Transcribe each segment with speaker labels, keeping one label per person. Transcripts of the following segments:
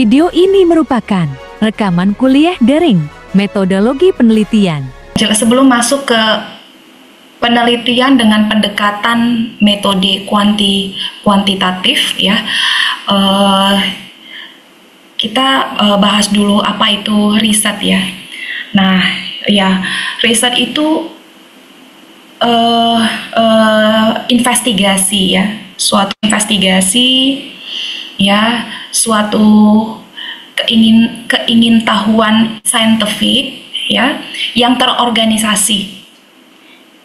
Speaker 1: Video ini merupakan rekaman kuliah daring metodologi penelitian.
Speaker 2: Sebelum masuk ke penelitian dengan pendekatan metode kuantitatif, ya, kita bahas dulu apa itu riset, ya. Nah, ya, riset itu investigasi, ya, suatu investigasi, ya, suatu keingintahuan saintifik, ya, yang terorganisasi,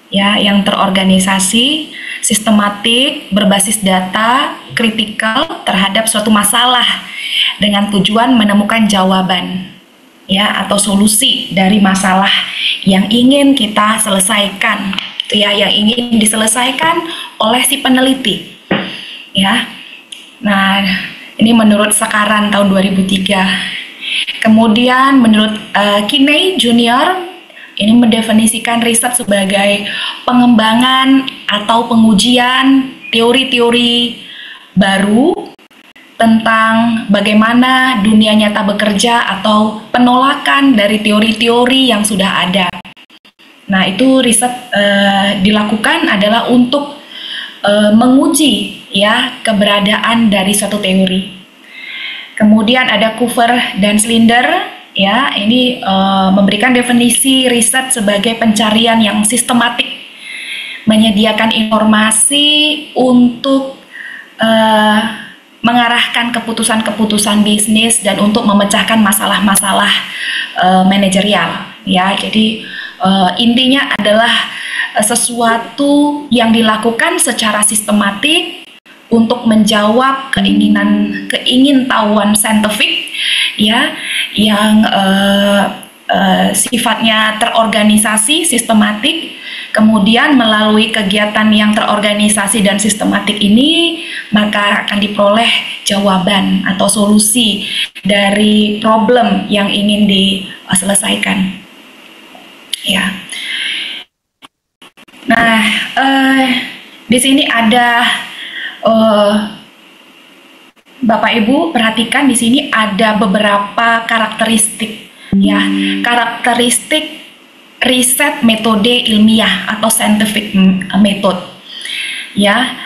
Speaker 2: ya, yang terorganisasi, sistematik, berbasis data, kritikal terhadap suatu masalah dengan tujuan menemukan jawaban, ya, atau solusi dari masalah yang ingin kita selesaikan, itu ya, yang ingin diselesaikan oleh si peneliti, ya. Nah, ini menurut Sekaran tahun 2003. Kemudian menurut Kinney Junior, ini mendefinisikan riset sebagai pengembangan atau pengujian teori-teori baru tentang bagaimana dunia nyata bekerja atau penolakan dari teori-teori yang sudah ada. Nah, itu riset dilakukan adalah untuk menguji, ya, keberadaan dari suatu teori. Kemudian ada Coover dan Slinder, ya, ini memberikan definisi riset sebagai pencarian yang sistematik, menyediakan informasi untuk mengarahkan keputusan-keputusan bisnis dan untuk memecahkan masalah-masalah manajerial, ya. Jadi intinya adalah sesuatu yang dilakukan secara sistematik untuk menjawab keingintahuan saintifik, ya, yang sifatnya terorganisasi, sistematik. Kemudian melalui kegiatan yang terorganisasi dan sistematik ini, maka akan diperoleh jawaban atau solusi dari problem yang ingin diselesaikan, ya. Nah, di sini ada Bapak Ibu perhatikan, di sini ada beberapa karakteristik, ya, karakteristik riset metode ilmiah atau scientific method, ya.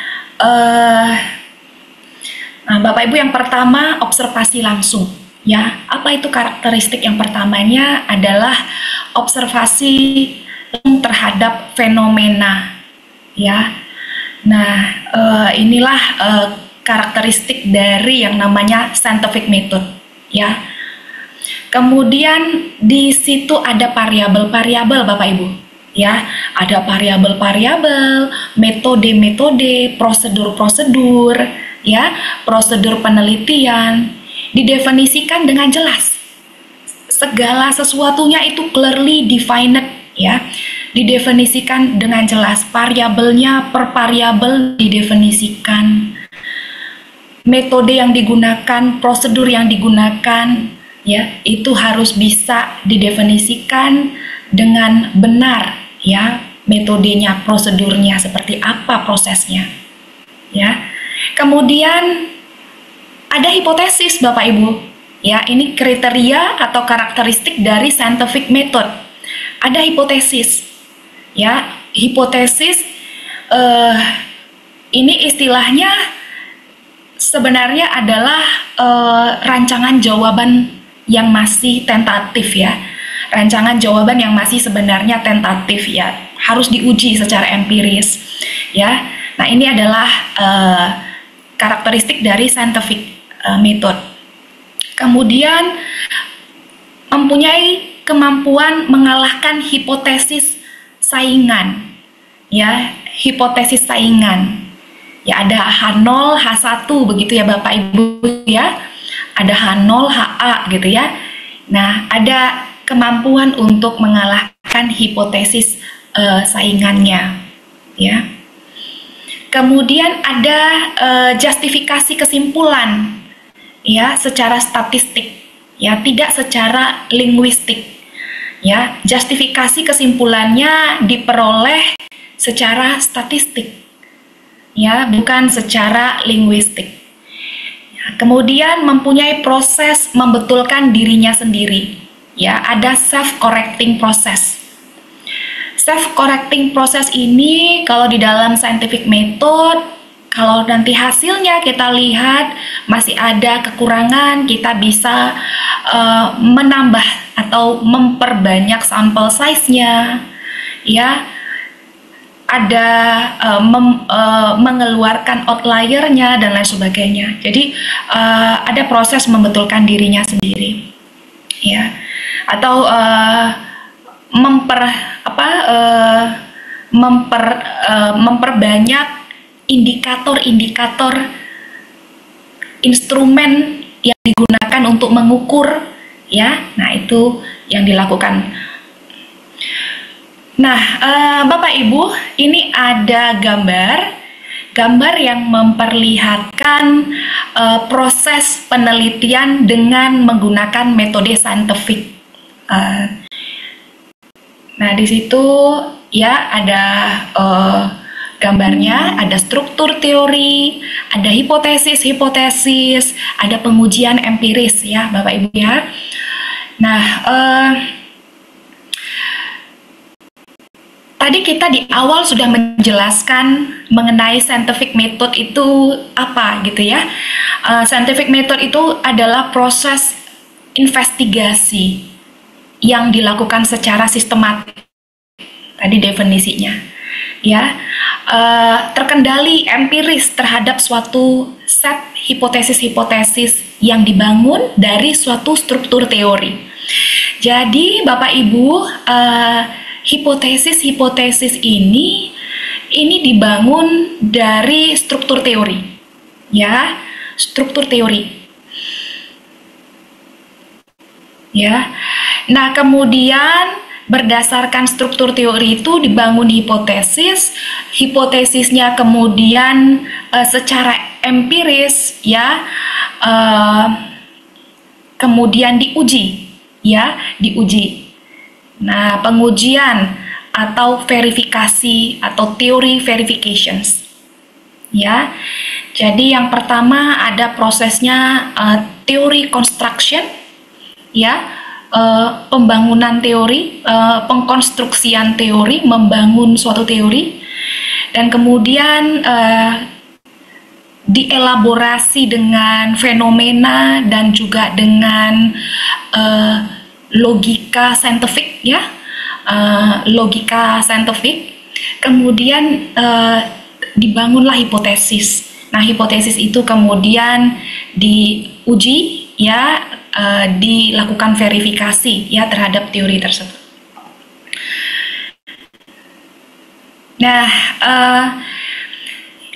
Speaker 2: Nah, Bapak Ibu, yang pertama observasi langsung, ya. Apa itu karakteristik yang pertamanya? Adalah observasi terhadap fenomena, ya. Nah, inilah karakteristik dari yang namanya scientific method, ya. Kemudian di situ ada variabel-variabel, Bapak Ibu, ya. Ada variabel-variabel, metode-metode, prosedur-prosedur, ya, prosedur penelitian didefinisikan dengan jelas. Segala sesuatunya itu clearly defined, ya, didefinisikan dengan jelas, variabelnya per variabel didefinisikan, metode yang digunakan, prosedur yang digunakan, ya, itu harus bisa didefinisikan dengan benar, ya, metodenya, prosedurnya seperti apa prosesnya, ya. Kemudian ada hipotesis, Bapak Ibu, ya, ini kriteria atau karakteristik dari scientific method. Ada hipotesis, ya. Hipotesis ini istilahnya sebenarnya adalah rancangan jawaban yang masih tentatif, ya. Rancangan jawaban yang masih sebenarnya tentatif, ya. Harus diuji secara empiris, ya. Nah, ini adalah karakteristik dari scientific method. Kemudian mempunyai kemampuan mengalahkan hipotesis saingan, ya, hipotesis saingan, ya. Ada H0, H1 begitu, ya, Bapak Ibu, ya. Ada H0, HA gitu, ya. Nah, ada kemampuan untuk mengalahkan hipotesis saingannya, ya. Kemudian ada justifikasi kesimpulan, ya, secara statistik, ya, tidak secara linguistik, ya. Justifikasi kesimpulannya diperoleh secara statistik, ya, bukan secara linguistik. Kemudian mempunyai proses membetulkan dirinya sendiri. Ya, ada self-correcting process. Self-correcting process ini kalau di dalam scientific method, kalau nanti hasilnya kita lihat masih ada kekurangan, kita bisa menambah atau memperbanyak sampel size-nya, ya. Ada mengeluarkan outlier-nya dan lain sebagainya. Jadi ada proses membetulkan dirinya sendiri, ya. Atau memperbanyak indikator-indikator instrumen yang digunakan untuk mengukur, ya. Nah, itu yang dilakukan. Nah, Bapak Ibu, ini ada gambar yang memperlihatkan proses penelitian dengan menggunakan metode saintifik. Nah, di situ ya ada gambarnya, ada struktur teori, ada hipotesis, ada pengujian empiris ya, Bapak Ibu ya. Nah, tadi kita di awal sudah menjelaskan mengenai scientific method itu apa gitu ya. Scientific method itu adalah proses investigasi yang dilakukan secara sistematik. Tadi definisinya, ya, terkendali empiris terhadap suatu set hipotesis-hipotesis yang dibangun dari suatu struktur teori. Jadi, Bapak Ibu, hipotesis-hipotesis ini dibangun dari struktur teori, ya, struktur teori. Ya, nah kemudian berdasarkan struktur teori itu dibangun hipotesisnya kemudian secara empiris ya, kemudian diuji, ya, diuji. Nah, pengujian atau verifikasi atau teori verifications, ya. Jadi yang pertama ada prosesnya teori construction. Ya, pembangunan teori, pengkonstruksian teori, membangun suatu teori, dan kemudian dielaborasi dengan fenomena dan juga dengan logika saintifik, ya, logika saintifik. Kemudian dibangunlah hipotesis. Nah, hipotesis itu kemudian diuji, ya, dilakukan verifikasi ya terhadap teori tersebut. Nah,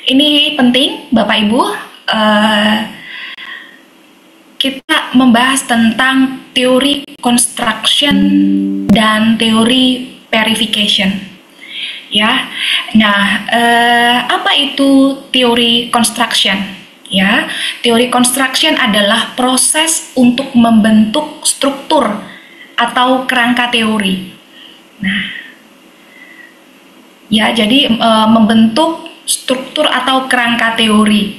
Speaker 2: ini penting Bapak Ibu, kita membahas tentang teori construction dan teori verification, ya. Nah, apa itu teori construction? Ya, teori construction adalah proses untuk membentuk struktur atau kerangka teori. Nah, ya, jadi membentuk struktur atau kerangka teori.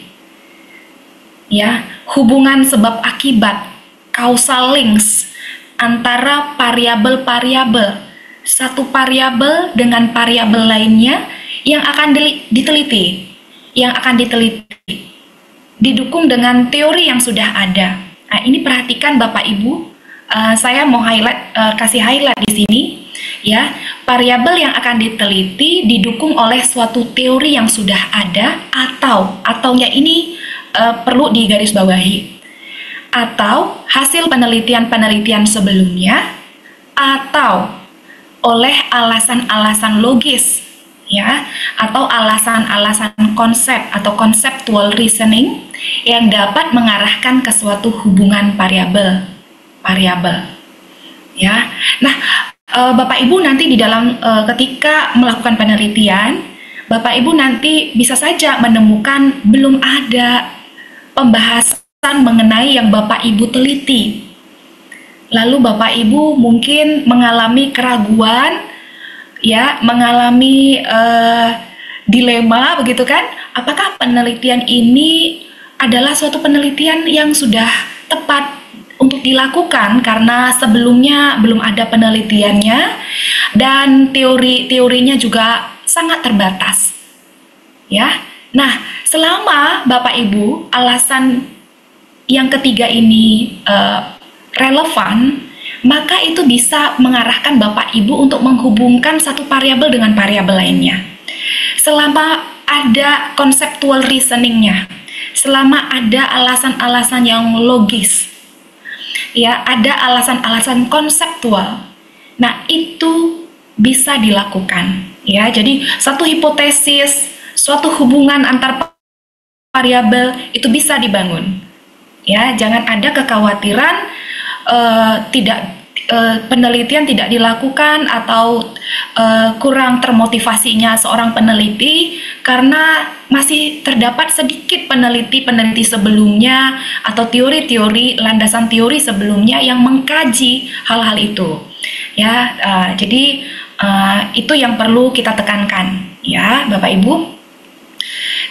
Speaker 2: Ya, hubungan sebab akibat, causal links antara variabel-variabel, satu variabel dengan variabel lainnya yang akan diteliti, didukung dengan teori yang sudah ada. Nah, ini perhatikan Bapak Ibu, saya mau kasih highlight di sini, ya. Variabel yang akan diteliti didukung oleh suatu teori yang sudah ada, ataunya ini perlu digarisbawahi, atau hasil penelitian sebelumnya, atau oleh alasan-alasan logis, ya, atau alasan-alasan konsep atau conceptual reasoning yang dapat mengarahkan ke suatu hubungan variabel, ya. Nah, Bapak Ibu nanti di dalam ketika melakukan penelitian, Bapak Ibu nanti bisa saja menemukan belum ada pembahasan mengenai yang Bapak Ibu teliti. Lalu Bapak Ibu mungkin mengalami keraguan, ya, mengalami dilema begitu kan, apakah penelitian ini adalah suatu penelitian yang sudah tepat untuk dilakukan karena sebelumnya belum ada penelitiannya dan teori-teorinya juga sangat terbatas. Ya. Nah, selama Bapak Ibu alasan yang ketiga ini relevan, maka itu bisa mengarahkan Bapak Ibu untuk menghubungkan satu variabel dengan variabel lainnya. Selama ada conceptual reasoningnya, selama ada alasan-alasan yang logis, ya, ada alasan-alasan konseptual. Nah, itu bisa dilakukan, ya. Jadi satu hipotesis, suatu hubungan antar variabel itu bisa dibangun. Ya, jangan ada kekhawatiran penelitian tidak dilakukan atau kurang termotivasinya seorang peneliti karena masih terdapat sedikit peneliti sebelumnya atau teori-teori, landasan teori sebelumnya yang mengkaji hal-hal itu. Ya, jadi itu yang perlu kita tekankan, ya, Bapak Ibu.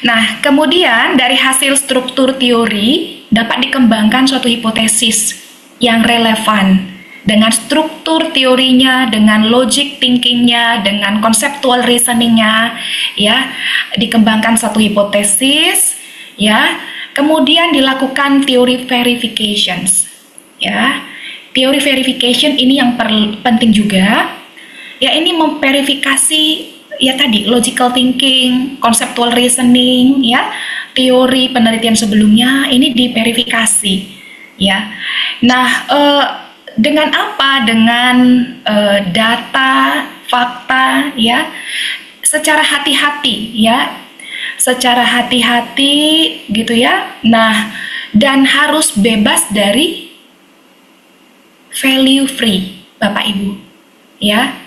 Speaker 2: Nah, kemudian dari hasil struktur teori dapat dikembangkan suatu hipotesis yang relevan dengan struktur teorinya, dengan logic thinkingnya, dengan conceptual reasoningnya, ya, dikembangkan satu hipotesis, ya, kemudian dilakukan teori verifications, ya. Teori verification ini yang penting juga, ya, ini memverifikasi ya tadi logical thinking, conceptual reasoning, ya, teori penelitian sebelumnya ini diverifikasi, ya. Nah, dengan apa? Dengan data, fakta, ya, secara hati-hati, ya, secara hati-hati, gitu ya. Nah, dan harus bebas dari value free, Bapak Ibu, ya.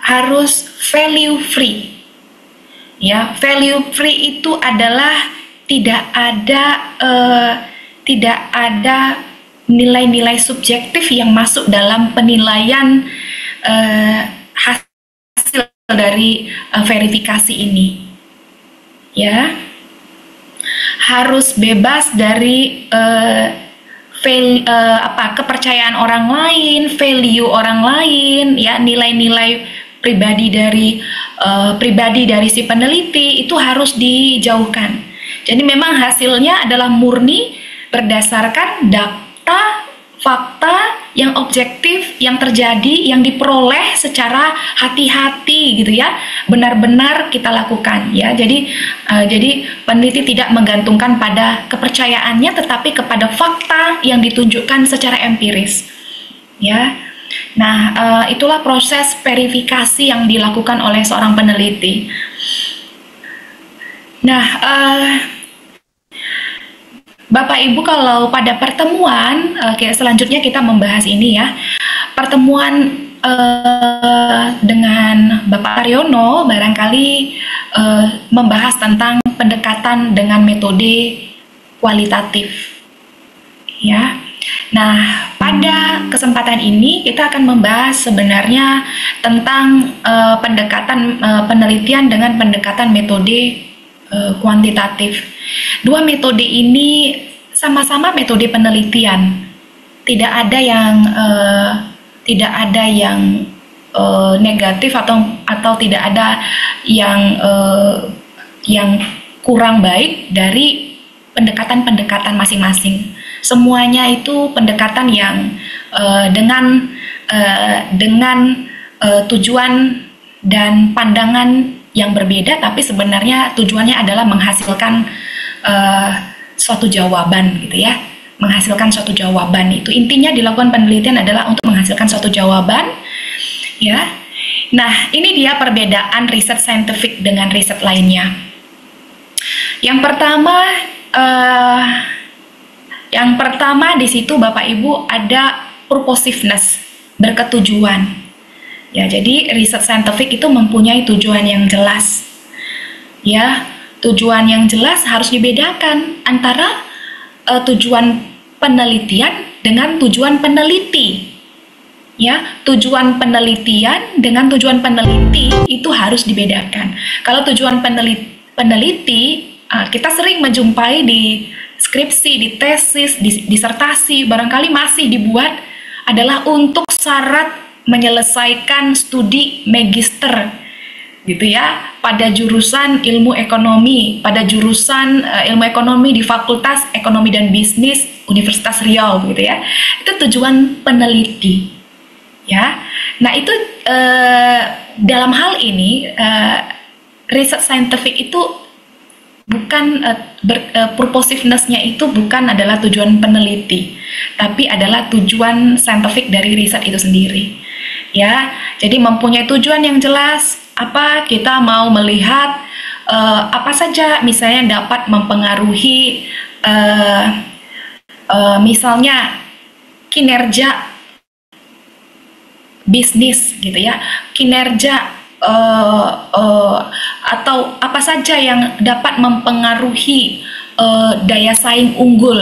Speaker 2: Harus value free. Ya, value free itu adalah tidak ada nilai-nilai subjektif yang masuk dalam penilaian hasil dari verifikasi ini. Ya. Harus bebas dari kepercayaan orang lain, value orang lain, ya, nilai-nilai pribadi dari si peneliti itu harus dijauhkan. Jadi memang hasilnya adalah murni berdasarkan data, fakta yang objektif, yang terjadi, yang diperoleh secara hati-hati, gitu ya, benar-benar kita lakukan, ya. Jadi peneliti tidak menggantungkan pada kepercayaannya, tetapi kepada fakta yang ditunjukkan secara empiris, ya. Nah, itulah proses verifikasi yang dilakukan oleh seorang peneliti. Nah, Bapak Ibu, kalau pada pertemuan selanjutnya kita membahas ini, ya, pertemuan dengan Bapak Taryono barangkali membahas tentang pendekatan dengan metode kualitatif, ya. Nah, pada kesempatan ini kita akan membahas sebenarnya tentang pendekatan penelitian dengan pendekatan metode kuantitatif. Dua metode ini sama-sama metode penelitian. Tidak ada yang negatif atau tidak ada yang kurang baik dari pendekatan-pendekatan masing-masing. Semuanya itu pendekatan yang dengan tujuan dan pandangan yang berbeda, tapi sebenarnya tujuannya adalah menghasilkan suatu jawaban, gitu ya, menghasilkan suatu jawaban. Itu intinya dilakukan penelitian adalah untuk menghasilkan suatu jawaban, ya. Nah, ini dia perbedaan riset saintifik dengan riset lainnya. Yang pertama di situ Bapak Ibu ada purposiveness, berketujuan. Ya, jadi riset saintifik itu mempunyai tujuan yang jelas. Ya, tujuan yang jelas harus dibedakan antara tujuan penelitian dengan tujuan peneliti. Ya, tujuan penelitian dengan tujuan peneliti itu harus dibedakan. Kalau tujuan peneliti kita sering menjumpai di skripsi, di tesis, di disertasi, barangkali masih dibuat adalah untuk syarat menyelesaikan studi magister gitu ya, pada jurusan ilmu ekonomi, pada jurusan ilmu ekonomi di Fakultas Ekonomi dan Bisnis Universitas Riau gitu ya. Itu tujuan peneliti ya. Nah, itu dalam hal ini riset saintifik itu bukan purposiveness-nya itu bukan adalah tujuan peneliti, tapi adalah tujuan saintifik dari riset itu sendiri. Ya, jadi mempunyai tujuan yang jelas. Apa kita mau melihat apa saja misalnya dapat mempengaruhi misalnya kinerja bisnis gitu ya, kinerja atau apa saja yang dapat mempengaruhi daya saing unggul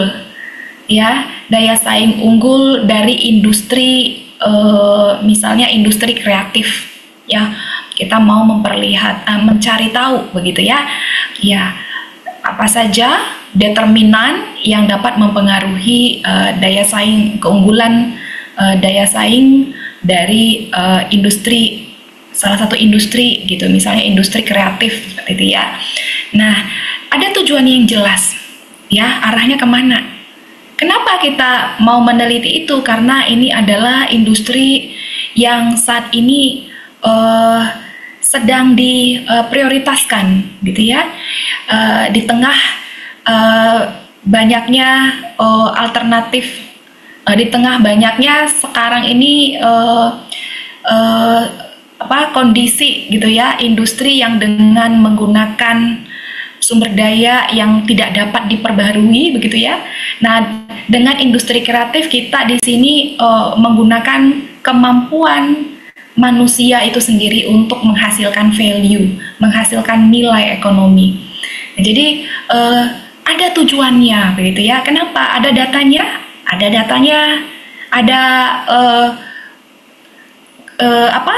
Speaker 2: ya, daya saing unggul dari industri misalnya industri kreatif ya. Kita mau mencari tahu begitu ya. Ya, apa saja determinan yang dapat mempengaruhi daya saing, keunggulan daya saing dari industri, salah satu industri gitu, misalnya industri kreatif seperti itu ya. Nah, ada tujuan yang jelas ya, arahnya kemana. Kenapa kita mau meneliti itu? Karena ini adalah industri yang saat ini sedang diprioritaskan gitu ya, di tengah banyaknya alternatif, di tengah banyaknya sekarang ini kondisi gitu ya, industri yang dengan menggunakan sumber daya yang tidak dapat diperbarui begitu ya. Nah, dengan industri kreatif kita di sini menggunakan kemampuan manusia itu sendiri untuk menghasilkan value, menghasilkan nilai ekonomi. Nah, jadi ada tujuannya begitu ya. Kenapa? Ada datanya, ada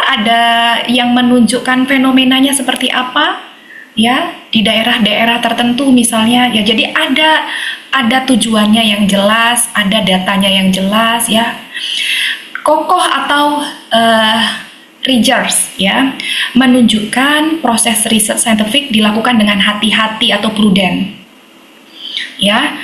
Speaker 2: ada yang menunjukkan fenomenanya seperti apa ya di daerah-daerah tertentu misalnya ya. Jadi ada tujuannya yang jelas, ada datanya yang jelas ya. Kokoh atau rigorous ya, menunjukkan proses riset saintifik dilakukan dengan hati-hati atau prudent ya.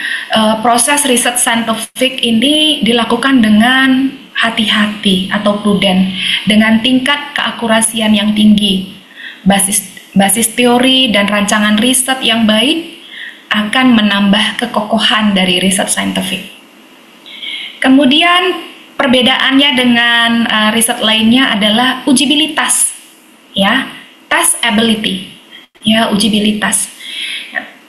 Speaker 2: Proses riset saintifik ini dilakukan dengan hati-hati atau prudent, dengan tingkat keakurasian yang tinggi. Basis teori dan rancangan riset yang baik akan menambah kekokohan dari riset saintifik. Kemudian perbedaannya dengan riset lainnya adalah ujibilitas, ya, testability, ya, ujibilitas,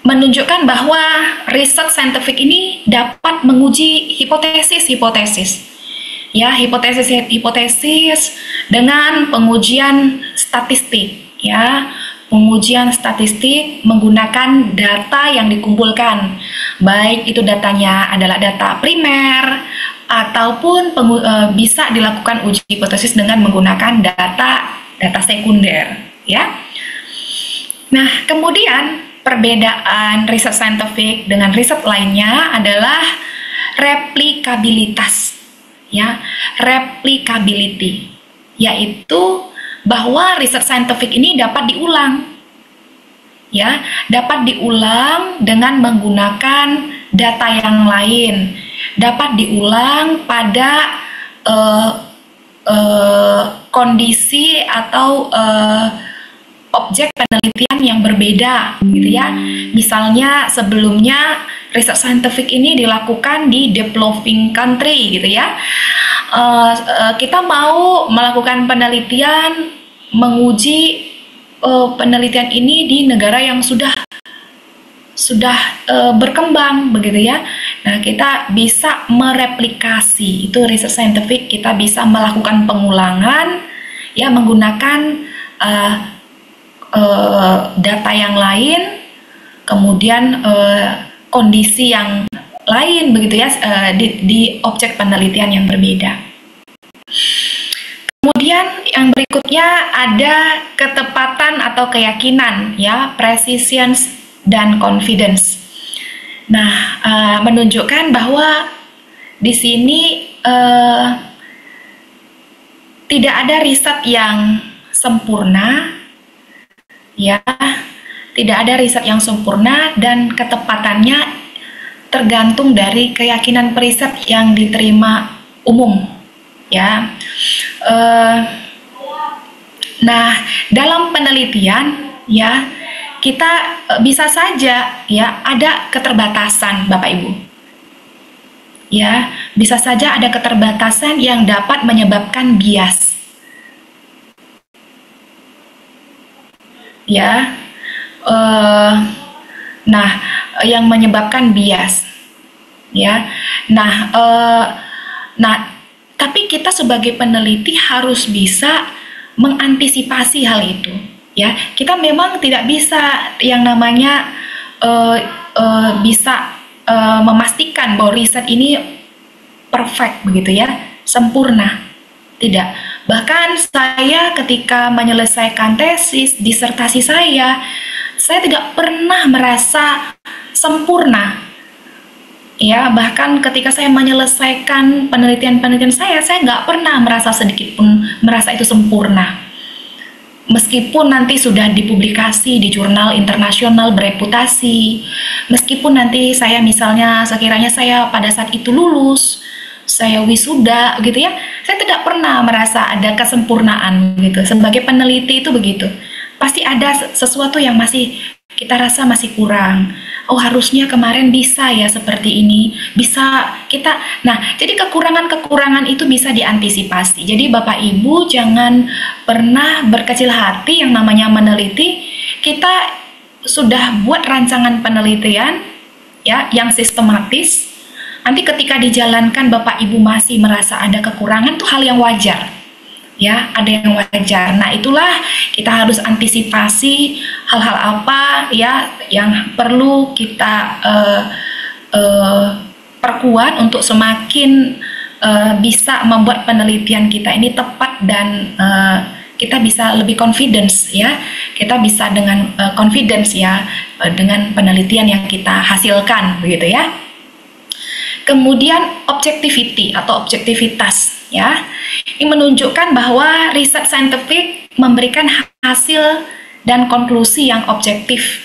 Speaker 2: menunjukkan bahwa riset saintifik ini dapat menguji hipotesis, ya, hipotesis dengan pengujian statistik, ya, pengujian statistik menggunakan data yang dikumpulkan, baik itu datanya adalah data primer ataupun bisa dilakukan uji hipotesis dengan menggunakan data sekunder ya. Nah, kemudian perbedaan riset saintifik dengan riset lainnya adalah replikabilitas ya, replicability, yaitu bahwa riset saintifik ini dapat diulang ya, dapat diulang dengan menggunakan data yang lain, dapat diulang pada kondisi atau objek penelitian yang berbeda gitu ya. Misalnya sebelumnya riset saintifik ini dilakukan di developing country gitu ya. Kita mau melakukan penelitian, menguji penelitian ini di negara yang sudah berkembang begitu ya. Nah, kita bisa mereplikasi itu riset saintifik, kita bisa melakukan pengulangan ya menggunakan data yang lain, kemudian kondisi yang lain begitu ya, di objek penelitian yang berbeda. Kemudian yang berikutnya ada ketepatan atau keyakinan ya, precision dan confidence. Nah, menunjukkan bahwa di sini tidak ada riset yang sempurna, ya, tidak ada riset yang sempurna dan ketepatannya tergantung dari keyakinan periset yang diterima umum, ya. Nah, dalam penelitian, ya, kita bisa saja, ya, ada keterbatasan, Bapak Ibu. Ya, bisa saja ada keterbatasan yang dapat menyebabkan bias. Ya, nah, yang menyebabkan bias. Ya, nah, tapi kita sebagai peneliti harus bisa mengantisipasi hal itu. Ya, kita memang tidak bisa yang namanya bisa memastikan bahwa riset ini perfect begitu ya, sempurna. Tidak. Bahkan saya ketika menyelesaikan tesis, disertasi saya tidak pernah merasa sempurna. Ya, bahkan ketika saya menyelesaikan penelitian-penelitian saya nggak pernah merasa sedikit pun merasa itu sempurna. Meskipun nanti sudah dipublikasi di jurnal internasional bereputasi, meskipun nanti saya misalnya sekiranya saya pada saat itu lulus, saya wisuda gitu ya, saya tidak pernah merasa ada kesempurnaan gitu. Sebagai peneliti itu begitu. Pasti ada sesuatu yang masih kita rasa masih kurang. Oh, harusnya kemarin bisa ya seperti ini. Bisa kita. Nah, jadi kekurangan-kekurangan itu bisa diantisipasi. Jadi Bapak Ibu jangan pernah berkecil hati yang namanya meneliti. Kita sudah buat rancangan penelitian ya yang sistematis. Nanti ketika dijalankan Bapak Ibu masih merasa ada kekurangan, itu hal yang wajar. Ya, ada yang wajar. Nah, itulah kita harus antisipasi hal-hal apa ya yang perlu kita perkuat untuk semakin bisa membuat penelitian kita ini tepat dan kita bisa lebih confidence ya. Kita bisa dengan confidence ya dengan penelitian yang kita hasilkan begitu ya. Kemudian objectivity atau objektivitas ya. Ini menunjukkan bahwa riset saintifik memberikan hasil dan konklusi yang objektif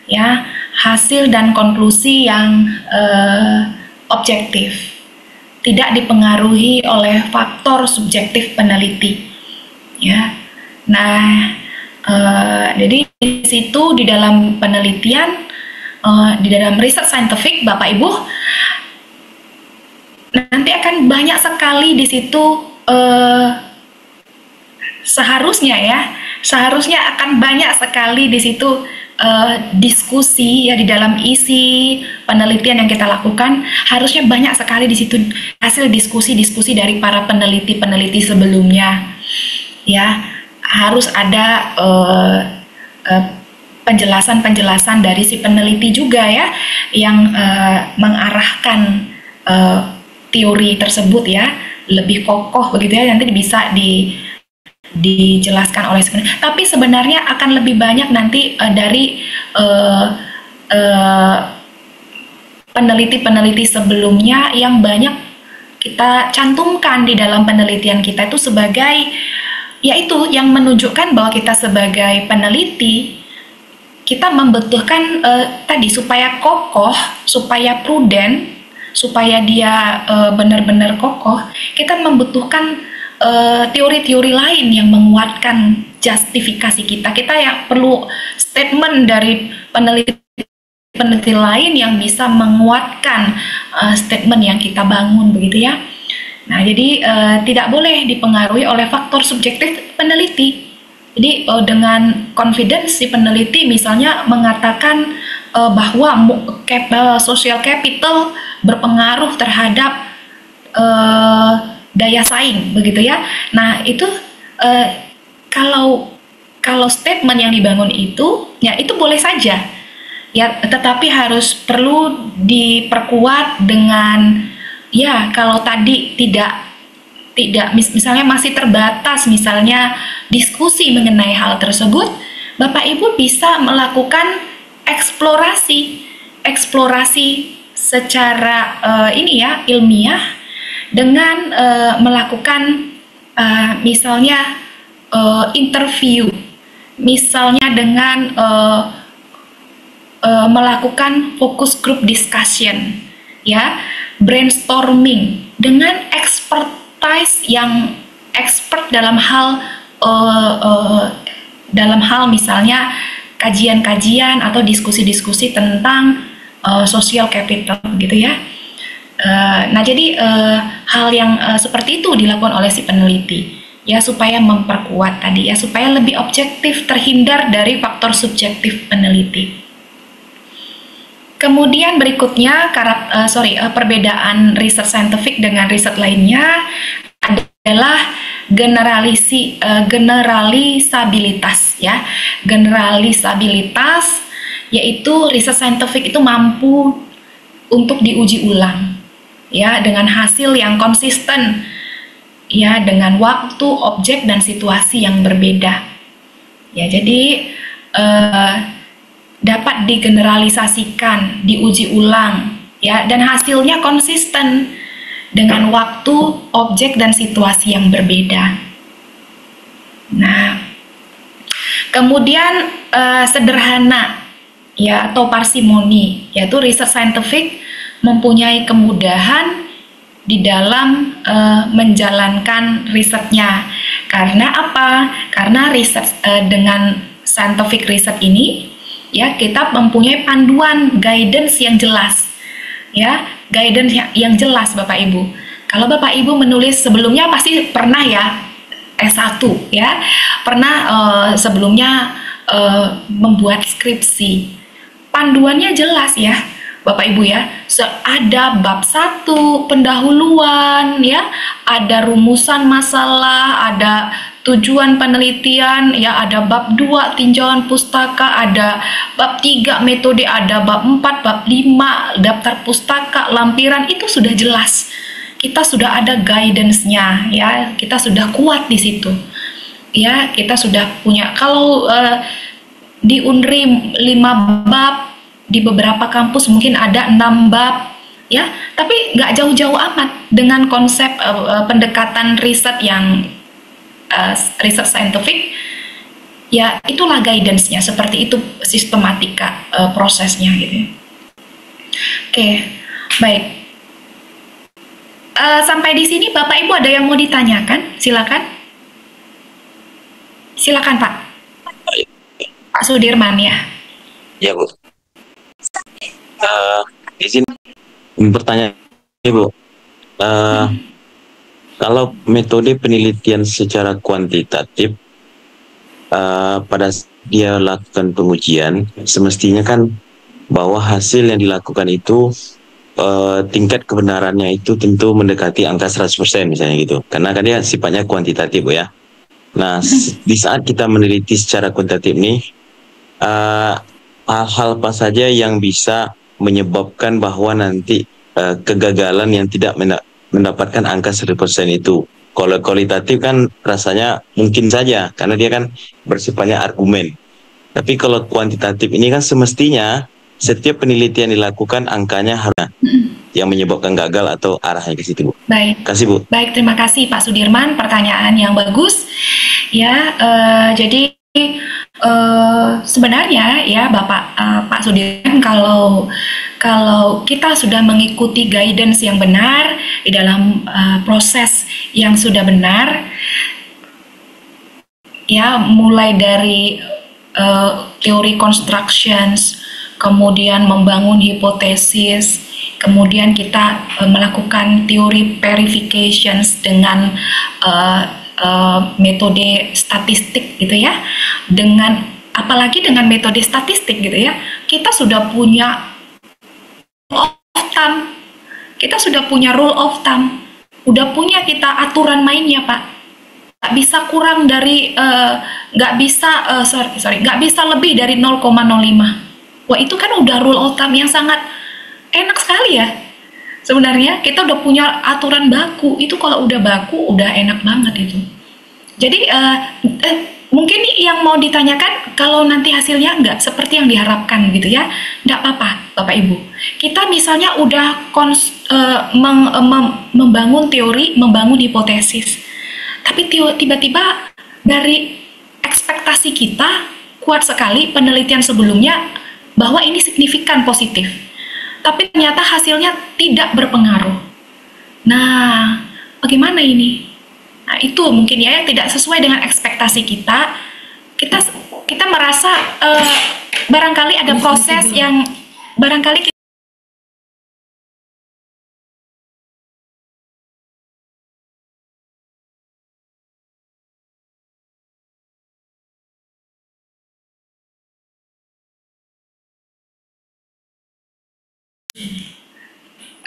Speaker 2: ya, hasil dan konklusi yang objektif, tidak dipengaruhi oleh faktor subjektif peneliti ya. Nah, jadi di situ di dalam penelitian, di dalam riset saintifik Bapak Ibu nanti akan banyak sekali di situ seharusnya akan banyak sekali di situ diskusi ya di dalam isi penelitian yang kita lakukan, harusnya banyak sekali di situ hasil diskusi-diskusi dari para peneliti-peneliti sebelumnya ya. Harus ada penjelasan-penjelasan dari si peneliti juga ya yang mengarahkan teori tersebut ya lebih kokoh begitu ya, nanti bisa dijelaskan oleh sebenarnya. Tapi sebenarnya akan lebih banyak nanti dari peneliti-peneliti sebelumnya yang banyak kita cantumkan di dalam penelitian kita itu sebagai yaitu yang menunjukkan bahwa kita sebagai peneliti kita membutuhkan tadi supaya kokoh, supaya prudent, supaya dia benar-benar kokoh, kita membutuhkan teori-teori lain yang menguatkan justifikasi kita. Kita yang perlu statement dari peneliti lain yang bisa menguatkan statement yang kita bangun begitu ya. Nah, jadi tidak boleh dipengaruhi oleh faktor subjektif peneliti. Jadi dengan confidence si peneliti misalnya mengatakan bahwa social capital berpengaruh terhadap daya saing begitu ya. Nah, itu kalau statement yang dibangun itu ya itu boleh saja ya, tetapi harus perlu diperkuat dengan ya kalau tadi tidak misalnya masih terbatas misalnya diskusi mengenai hal tersebut, Bapak Ibu bisa melakukan eksplorasi eksplorasi secara ilmiah dengan melakukan misalnya interview, misalnya dengan melakukan focus group discussion, ya, brainstorming dengan expertise yang expert dalam hal misalnya kajian-kajian atau diskusi-diskusi tentang social capital gitu ya. Nah jadi hal yang seperti itu dilakukan oleh si peneliti ya, supaya memperkuat tadi ya, supaya lebih objektif, terhindar dari faktor subjektif peneliti. Kemudian berikutnya perbedaan riset saintifik dengan riset lainnya adalah generalisabilitas ya. Generalisabilitas yaitu riset saintifik itu mampu untuk diuji ulang ya, dengan hasil yang konsisten ya, dengan waktu, objek dan situasi yang berbeda. Ya, jadi dapat digeneralisasikan, diuji ulang ya, dan hasilnya konsisten dengan waktu, objek dan situasi yang berbeda. Nah, kemudian sederhana ya atau parsimoni, yaitu riset saintifik mempunyai kemudahan di dalam menjalankan risetnya. Karena apa? Karena riset dengan scientific riset ini ya, kita mempunyai panduan, guidance yang jelas ya, guidance yang jelas Bapak Ibu. Kalau Bapak Ibu menulis sebelumnya pasti pernah ya S1 ya, pernah sebelumnya membuat skripsi, panduannya jelas ya Bapak Ibu ya. Ada bab 1 pendahuluan ya, ada rumusan masalah, ada tujuan penelitian ya, ada bab 2 tinjauan pustaka, ada bab 3 metode, ada bab 4, bab 5 daftar pustaka, lampiran. Itu sudah jelas. Kita sudah ada guidance-nya ya, kita sudah kuat di situ. Ya, kita sudah punya. Kalau di Unri 5 bab, di beberapa kampus mungkin ada 6 bab ya, tapi nggak jauh-jauh amat dengan konsep pendekatan riset yang riset saintifik ya. Itulah guidance-nya, seperti itu sistematika prosesnya gitu. Oke, baik. Sampai di sini Bapak Ibu ada yang mau ditanyakan? Silakan. Silakan Pak. Pak Sudirman ya.
Speaker 3: Ya Bu. Di sini pertanyaan Bu. Kalau metode penelitian secara kuantitatif pada dia lakukan pengujian, semestinya kan bahwa hasil yang dilakukan itu tingkat kebenarannya itu tentu mendekati angka 100% misalnya gitu. Karena kan dia sifatnya kuantitatif Bu ya. Nah, di saat kita meneliti secara kuantitatif nih, hal-hal apa saja yang bisa menyebabkan bahwa nanti kegagalan yang tidak mendapatkan angka 100% itu. Kalau kualitatif kan rasanya mungkin saja, karena dia kan bersifatnya argumen. Tapi kalau kuantitatif ini kan semestinya setiap penelitian dilakukan angkanya harus yang menyebabkan gagal atau arahnya ke situ Bu.
Speaker 2: Baik.
Speaker 3: Kasih Bu.
Speaker 2: Baik, terima kasih Pak Sudirman, pertanyaan yang bagus. Ya, jadi sebenarnya ya Pak Sudirman, kalau kita sudah mengikuti guidance yang benar di dalam proses yang sudah benar ya, mulai dari teori constructions, kemudian membangun hipotesis, kemudian kita melakukan teori verifications dengan metode statistik gitu ya, dengan apalagi dengan metode statistik gitu ya, kita sudah punya rule of thumb, udah punya kita aturan mainnya Pak. Nggak bisa kurang dari nggak bisa lebih dari 0,05. Wah, itu kan udah rule of thumb yang sangat enak sekali ya. Sebenarnya kita udah punya aturan baku, itu kalau udah baku udah enak banget itu. Jadi mungkin yang mau ditanyakan, kalau nanti hasilnya nggak seperti yang diharapkan gitu ya, nggak apa-apa. Bapak Ibu. Kita misalnya udah membangun teori, membangun hipotesis, tapi tiba-tiba dari ekspektasi kita kuat sekali penelitian sebelumnya bahwa ini signifikan positif, tapi ternyata hasilnya tidak berpengaruh. Nah, bagaimana ini? Nah, itu mungkin ya yang tidak sesuai dengan ekspektasi kita. Kita merasa barangkali ada proses yang barangkali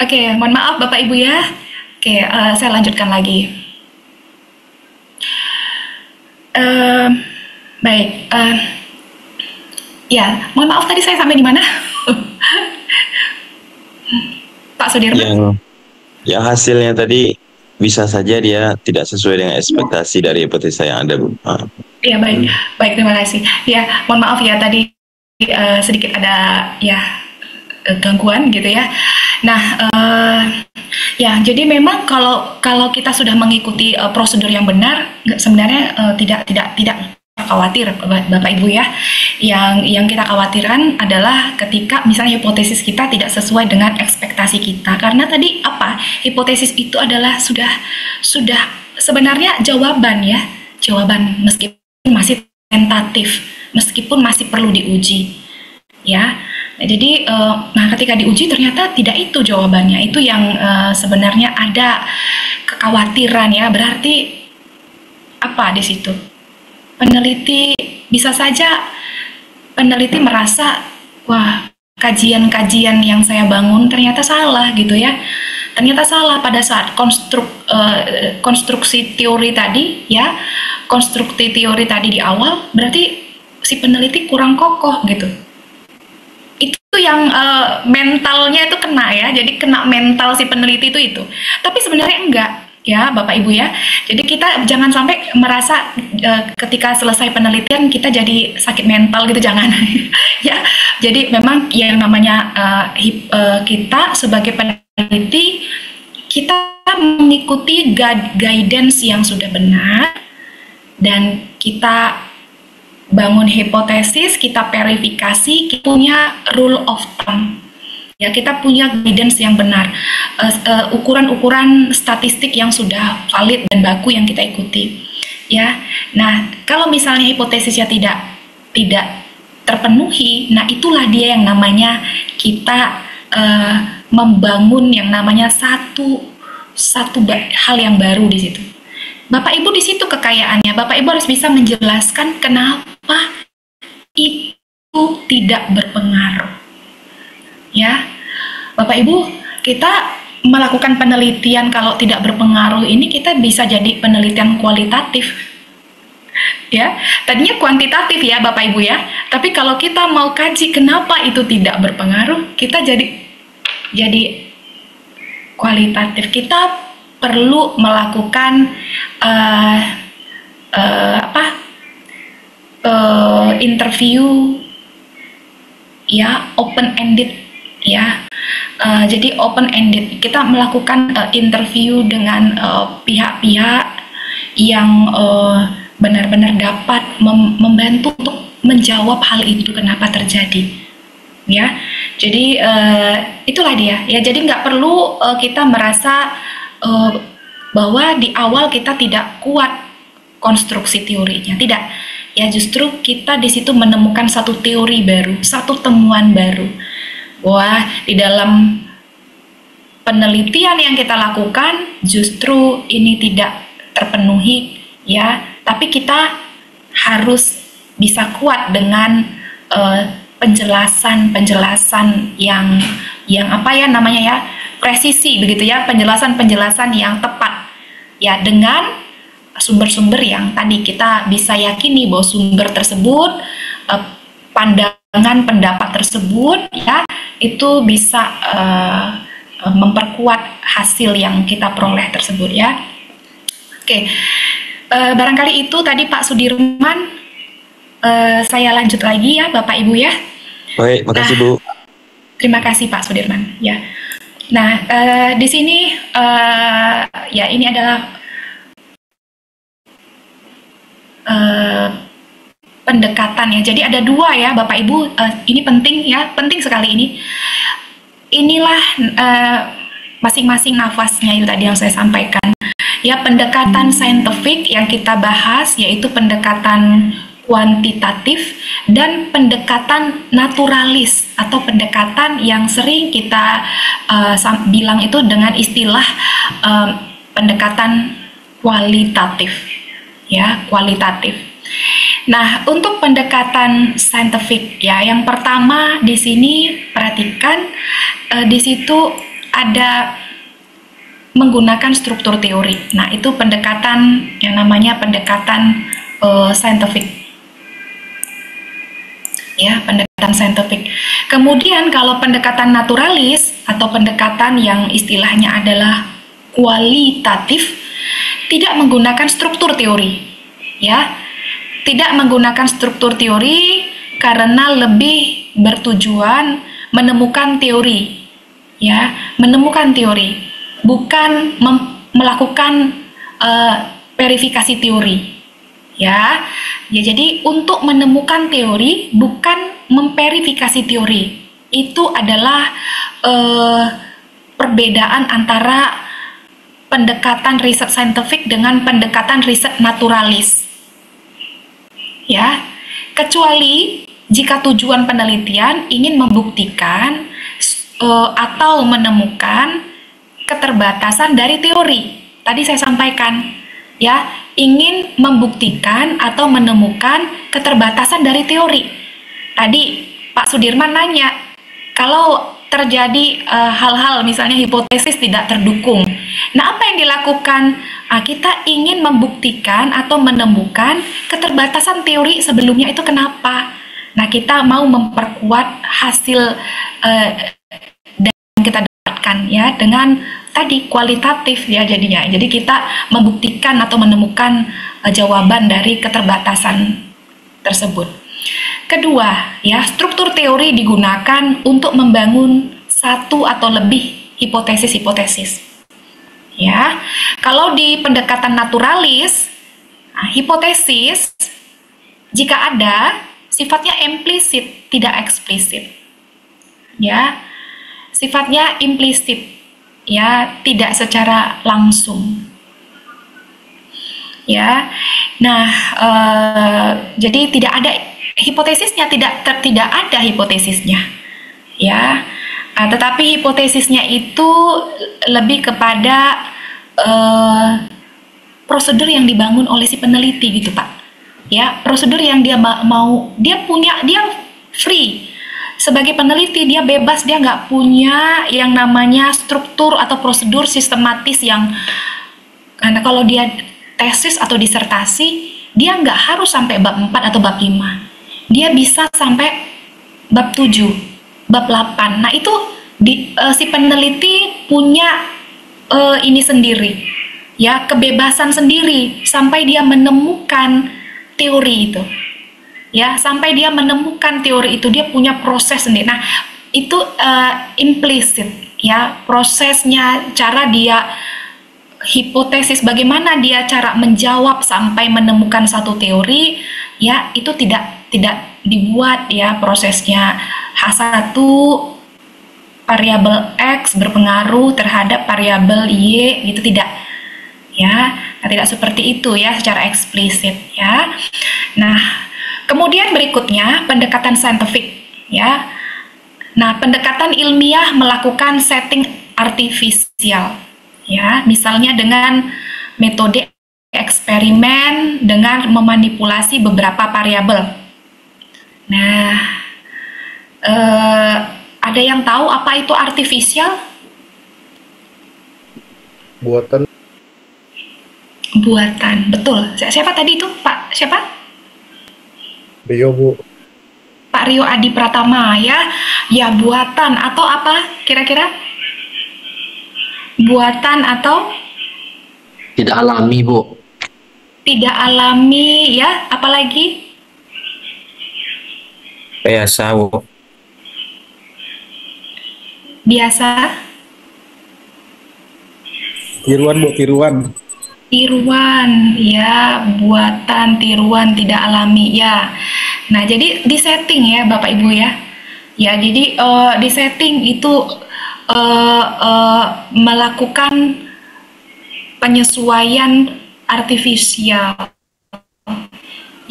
Speaker 2: Oke, mohon maaf Bapak Ibu ya. Oke, saya lanjutkan lagi. Baik, ya, mohon maaf tadi saya sampai di mana? Pak Sudirman.
Speaker 3: Yang hasilnya tadi bisa saja dia tidak sesuai dengan ekspektasi dari hipotesa yang ada, Bu.
Speaker 2: Iya, baik, terima kasih. Ya, mohon maaf ya tadi sedikit ada ya gangguan gitu ya. Nah, ya jadi memang kalau kita sudah mengikuti prosedur yang benar, sebenarnya tidak khawatir Bapak Ibu ya. Yang kita khawatirkan adalah ketika misalnya hipotesis kita tidak sesuai dengan ekspektasi kita. Karena tadi apa? Hipotesis itu adalah sudah sebenarnya jawaban meskipun masih tentatif, meskipun masih perlu diuji. Ya. Jadi, ketika diuji ternyata tidak itu jawabannya. Itu yang sebenarnya ada kekhawatiran ya. Berarti apa di situ? Peneliti bisa saja merasa, wah, kajian-kajian yang saya bangun ternyata salah gitu ya. Ternyata salah pada saat konstruksi teori tadi ya. Konstruksi teori tadi di awal, berarti si peneliti kurang kokoh gitu. Itu yang mentalnya itu kena ya, jadi kena mental si peneliti itu. Tapi sebenarnya enggak ya Bapak Ibu ya. Jadi kita jangan sampai merasa ketika selesai penelitian kita jadi sakit mental gitu, jangan. Ya, jadi memang yang namanya kita sebagai peneliti kita mengikuti guidance yang sudah benar dan kita bangun hipotesis, kita verifikasi, kita punya rule of thumb. Ya, kita punya guidance yang benar, ukuran-ukuran statistik yang sudah valid dan baku yang kita ikuti. Ya, nah kalau misalnya hipotesisnya tidak terpenuhi, nah itulah dia yang namanya kita membangun yang namanya satu hal yang baru di situ. Bapak Ibu di situ kekayaannya. Bapak Ibu harus bisa menjelaskan kenapa itu tidak berpengaruh. Ya, Bapak Ibu, kita melakukan penelitian kalau tidak berpengaruh ini kita bisa jadi penelitian kualitatif. Ya, tadinya kuantitatif ya Bapak Ibu ya. Tapi kalau kita mau kaji kenapa itu tidak berpengaruh, kita jadi kualitatif. Kita perlu melakukan interview ya, open ended ya. Jadi open ended, kita melakukan interview dengan pihak-pihak yang benar-benar dapat membantu untuk menjawab hal itu kenapa terjadi ya. Jadi itulah dia ya. Jadi nggak perlu kita merasa bahwa di awal kita tidak kuat konstruksi teorinya, tidak ya, justru kita di situ menemukan satu teori baru, satu temuan baru. Wah, di dalam penelitian yang kita lakukan justru ini tidak terpenuhi ya, tapi kita harus bisa kuat dengan penjelasan yang apa ya namanya ya, presisi begitu ya, penjelasan yang tepat ya, dengan sumber-sumber yang tadi kita bisa yakini bahwa sumber tersebut, pandangan pendapat tersebut ya, itu bisa memperkuat hasil yang kita peroleh tersebut ya. Oke, barangkali itu tadi Pak Sudirman. Saya lanjut lagi ya Bapak Ibu ya.
Speaker 3: Baik, makasih Bu.
Speaker 2: Terima kasih Pak Sudirman. Ya. Nah, di sini ya ini adalah pendekatan ya. Jadi ada dua ya, Bapak Ibu. Ini penting ya, penting sekali ini. Inilah masing-masing nafasnya itu tadi yang saya sampaikan. Ya, pendekatan saintifik yang kita bahas yaitu pendekatan kuantitatif dan pendekatan naturalis atau pendekatan yang sering kita bilang itu dengan istilah pendekatan kualitatif, ya, kualitatif. Nah, untuk pendekatan saintifik ya, yang pertama di sini perhatikan di situ ada menggunakan struktur teori. Nah, itu pendekatan yang namanya pendekatan saintifik. Ya, pendekatan saintifik. Kemudian kalau pendekatan naturalis atau pendekatan yang istilahnya adalah kualitatif, tidak menggunakan struktur teori. Ya, tidak menggunakan struktur teori karena lebih bertujuan menemukan teori. Ya, menemukan teori, bukan melakukan verifikasi teori. Ya, jadi untuk menemukan teori bukan memverifikasi teori. Itu adalah perbedaan antara pendekatan riset saintifik dengan pendekatan riset naturalis. Ya, kecuali jika tujuan penelitian ingin membuktikan atau menemukan keterbatasan dari teori. Tadi saya sampaikan, ya, ingin membuktikan atau menemukan keterbatasan dari teori. Tadi Pak Sudirman nanya, kalau terjadi hal-hal misalnya hipotesis tidak terdukung. Nah, apa yang dilakukan? Kita ingin membuktikan atau menemukan keterbatasan teori sebelumnya itu kenapa. Nah, kita mau memperkuat hasil yang kita dapatkan ya dengan tadi kualitatif ya jadinya. Jadi kita membuktikan atau menemukan jawaban dari keterbatasan tersebut. Kedua, ya, struktur teori digunakan untuk membangun satu atau lebih hipotesis-hipotesis. Ya, kalau di pendekatan naturalis, hipotesis jika ada sifatnya implisit, tidak eksplisit. Ya, sifatnya implisit, ya, tidak secara langsung. Ya, nah, jadi tidak ada hipotesisnya, tidak ada hipotesisnya, ya. Tetapi hipotesisnya itu lebih kepada prosedur yang dibangun oleh si peneliti gitu Pak. Ya, prosedur yang dia mau, dia free. Sebagai peneliti dia bebas, dia nggak punya yang namanya struktur atau prosedur sistematis yang, karena kalau dia tesis atau disertasi, dia nggak harus sampai bab 4 atau bab 5. Dia bisa sampai bab 7, bab 8. Nah, itu si peneliti punya ini sendiri, ya, kebebasan sendiri sampai dia menemukan teori itu. Ya, sampai dia menemukan teori itu, dia punya proses sendiri. Nah, itu implisit, ya, prosesnya, cara dia hipotesis, bagaimana dia cara menjawab sampai menemukan satu teori, ya, itu tidak dibuat ya prosesnya H1 variabel X berpengaruh terhadap variabel Y gitu, tidak. Ya, tidak seperti itu ya secara eksplisit ya. Nah, kemudian berikutnya pendekatan saintifik ya. Nah, pendekatan ilmiah melakukan setting artifisial ya, misalnya dengan metode eksperimen dengan memanipulasi beberapa variabel. Nah, ada yang tahu apa itu artifisial? Buatan, betul. Siapa tadi itu, Pak? Siapa?
Speaker 4: Rio, Bu.
Speaker 2: Pak Rio Adi Pratama ya. Ya, buatan atau apa kira-kira? Buatan atau?
Speaker 5: Tidak alami, Bu.
Speaker 2: Tidak alami ya, apalagi?
Speaker 6: Rekayasa, Bu.
Speaker 2: biasa.
Speaker 4: Tiruan, Bu, tiruan.
Speaker 2: Tiruan, ya, buatan, tiruan, tidak alami, ya. Nah, jadi di setting ya, Bapak Ibu ya. Ya, jadi di setting itu melakukan penyesuaian artifisial,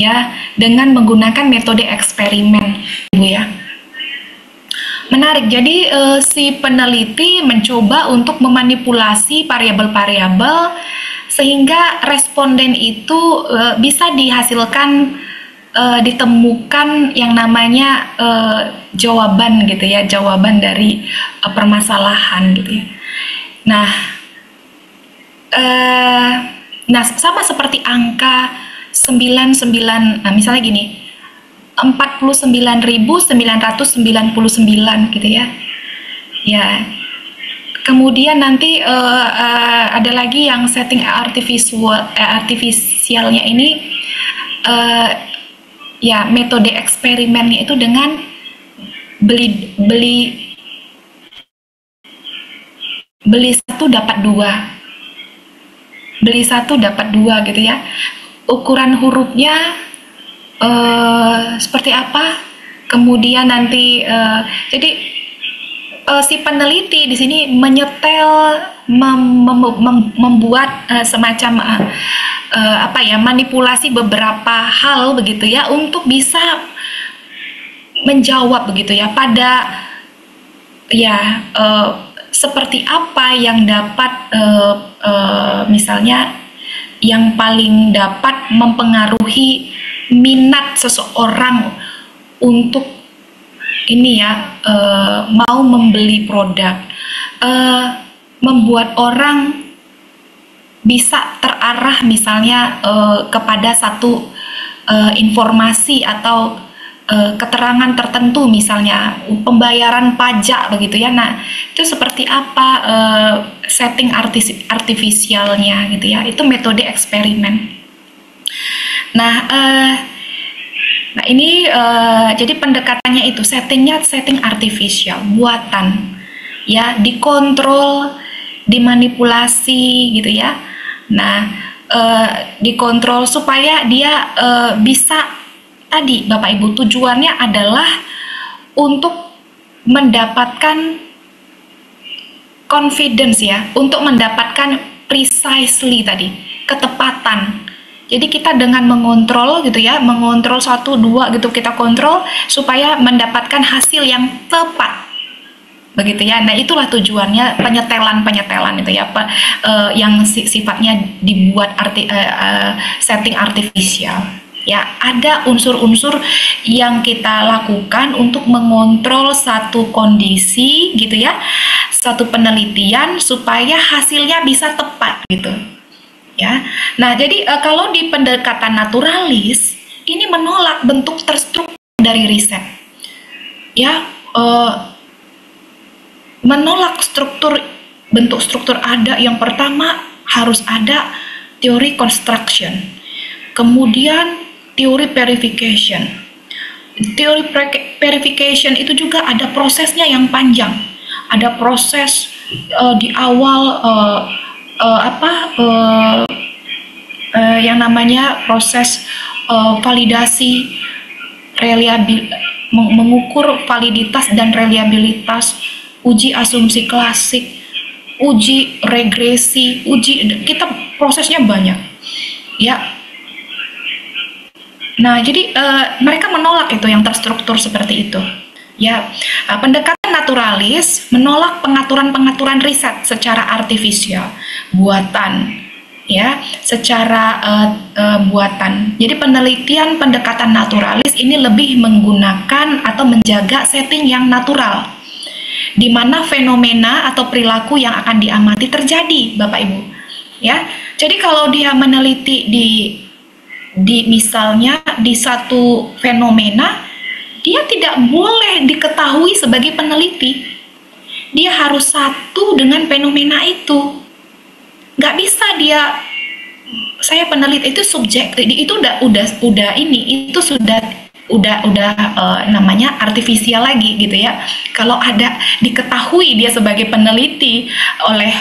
Speaker 2: ya, dengan menggunakan metode eksperimen, Ibu ya. Menarik, jadi si peneliti mencoba untuk memanipulasi variabel-variabel sehingga responden itu bisa dihasilkan, ditemukan yang namanya jawaban gitu ya, jawaban dari permasalahan gitu ya. Nah, sama seperti angka 99, nah misalnya gini, 49.999 gitu ya. Ya. Kemudian nanti ada lagi yang setting artifisialnya ini, ya, metode eksperimennya itu dengan beli satu dapat dua, beli satu dapat dua gitu ya. Ukuran hurufnya seperti apa, kemudian nanti jadi si peneliti di sini menyetel, membuat semacam apa ya, manipulasi beberapa hal begitu ya untuk bisa menjawab begitu ya pada ya seperti apa yang dapat misalnya yang paling dapat mempengaruhi minat seseorang untuk ini ya, mau membeli produk, membuat orang bisa terarah misalnya kepada satu informasi atau keterangan tertentu, misalnya pembayaran pajak begitu ya. Nah, itu seperti apa setting artifisialnya gitu ya, itu metode eksperimen. Nah, ini jadi pendekatannya itu setting artifisial, buatan, ya, dikontrol, dimanipulasi gitu ya. Nah, dikontrol supaya dia bisa, tadi Bapak Ibu, tujuannya adalah untuk mendapatkan confidence ya, untuk mendapatkan precisely tadi, ketepatan. Jadi kita dengan mengontrol gitu ya, mengontrol 1, 2 gitu, kita kontrol supaya mendapatkan hasil yang tepat, begitu ya. Nah, itulah tujuannya penyetelan itu ya, yang sifatnya dibuat setting artifisial. Ya, ada unsur-unsur yang kita lakukan untuk mengontrol satu kondisi gitu ya, satu penelitian supaya hasilnya bisa tepat gitu. Ya. Nah, jadi kalau di pendekatan naturalis ini menolak bentuk terstruktur dari riset. Ya, menolak bentuk struktur ada. Yang pertama harus ada teori construction. Kemudian teori verification. Teori verification itu juga ada prosesnya yang panjang. Ada proses di awal yang namanya proses validasi, mengukur validitas dan reliabilitas, uji asumsi klasik, uji regresi, kita prosesnya banyak, ya. Nah, jadi mereka menolak itu yang terstruktur seperti itu. Ya, pendekatan naturalis menolak pengaturan riset secara artifisial, buatan, ya, secara buatan. Jadi penelitian pendekatan naturalis ini lebih menggunakan atau menjaga setting yang natural, di mana fenomena atau perilaku yang akan diamati terjadi, Bapak Ibu. Ya, jadi kalau dia meneliti di misalnya di satu fenomena, dia tidak boleh diketahui sebagai peneliti. Dia harus satu dengan fenomena itu. Nggak bisa dia, saya peneliti itu subjek, itu udah ini, itu sudah namanya artifisial lagi gitu ya. Kalau ada diketahui dia sebagai peneliti oleh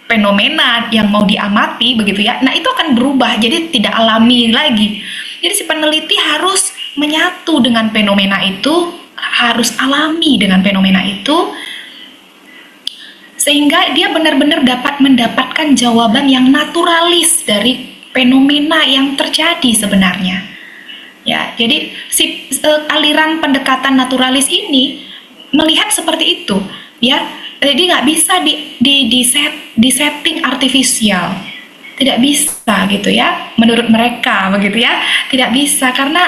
Speaker 2: fenomena yang mau diamati begitu ya, nah itu akan berubah jadi tidak alami lagi. Jadi si peneliti harus menyatu dengan fenomena itu, harus alami dengan fenomena itu, sehingga dia benar-benar dapat mendapatkan jawaban yang naturalis dari fenomena yang terjadi sebenarnya. Ya, jadi si aliran pendekatan naturalis ini melihat seperti itu, ya. Jadi nggak bisa di setting artifisial, tidak bisa gitu ya, menurut mereka begitu ya, tidak bisa karena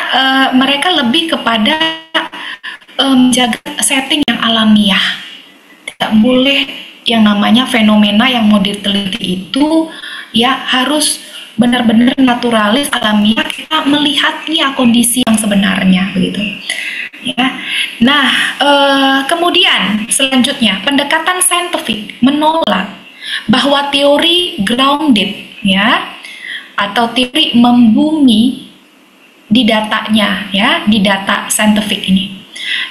Speaker 2: mereka lebih kepada menjaga setting yang alamiah. Tidak boleh yang namanya fenomena yang mau diteliti itu ya harus benar-benar naturalis, alamiah, kita melihatnya kondisi yang sebenarnya begitu. Ya. Nah, kemudian selanjutnya pendekatan saintifik menolak bahwa teori grounded ya atau teori membumi di datanya ya, di data saintifik ini.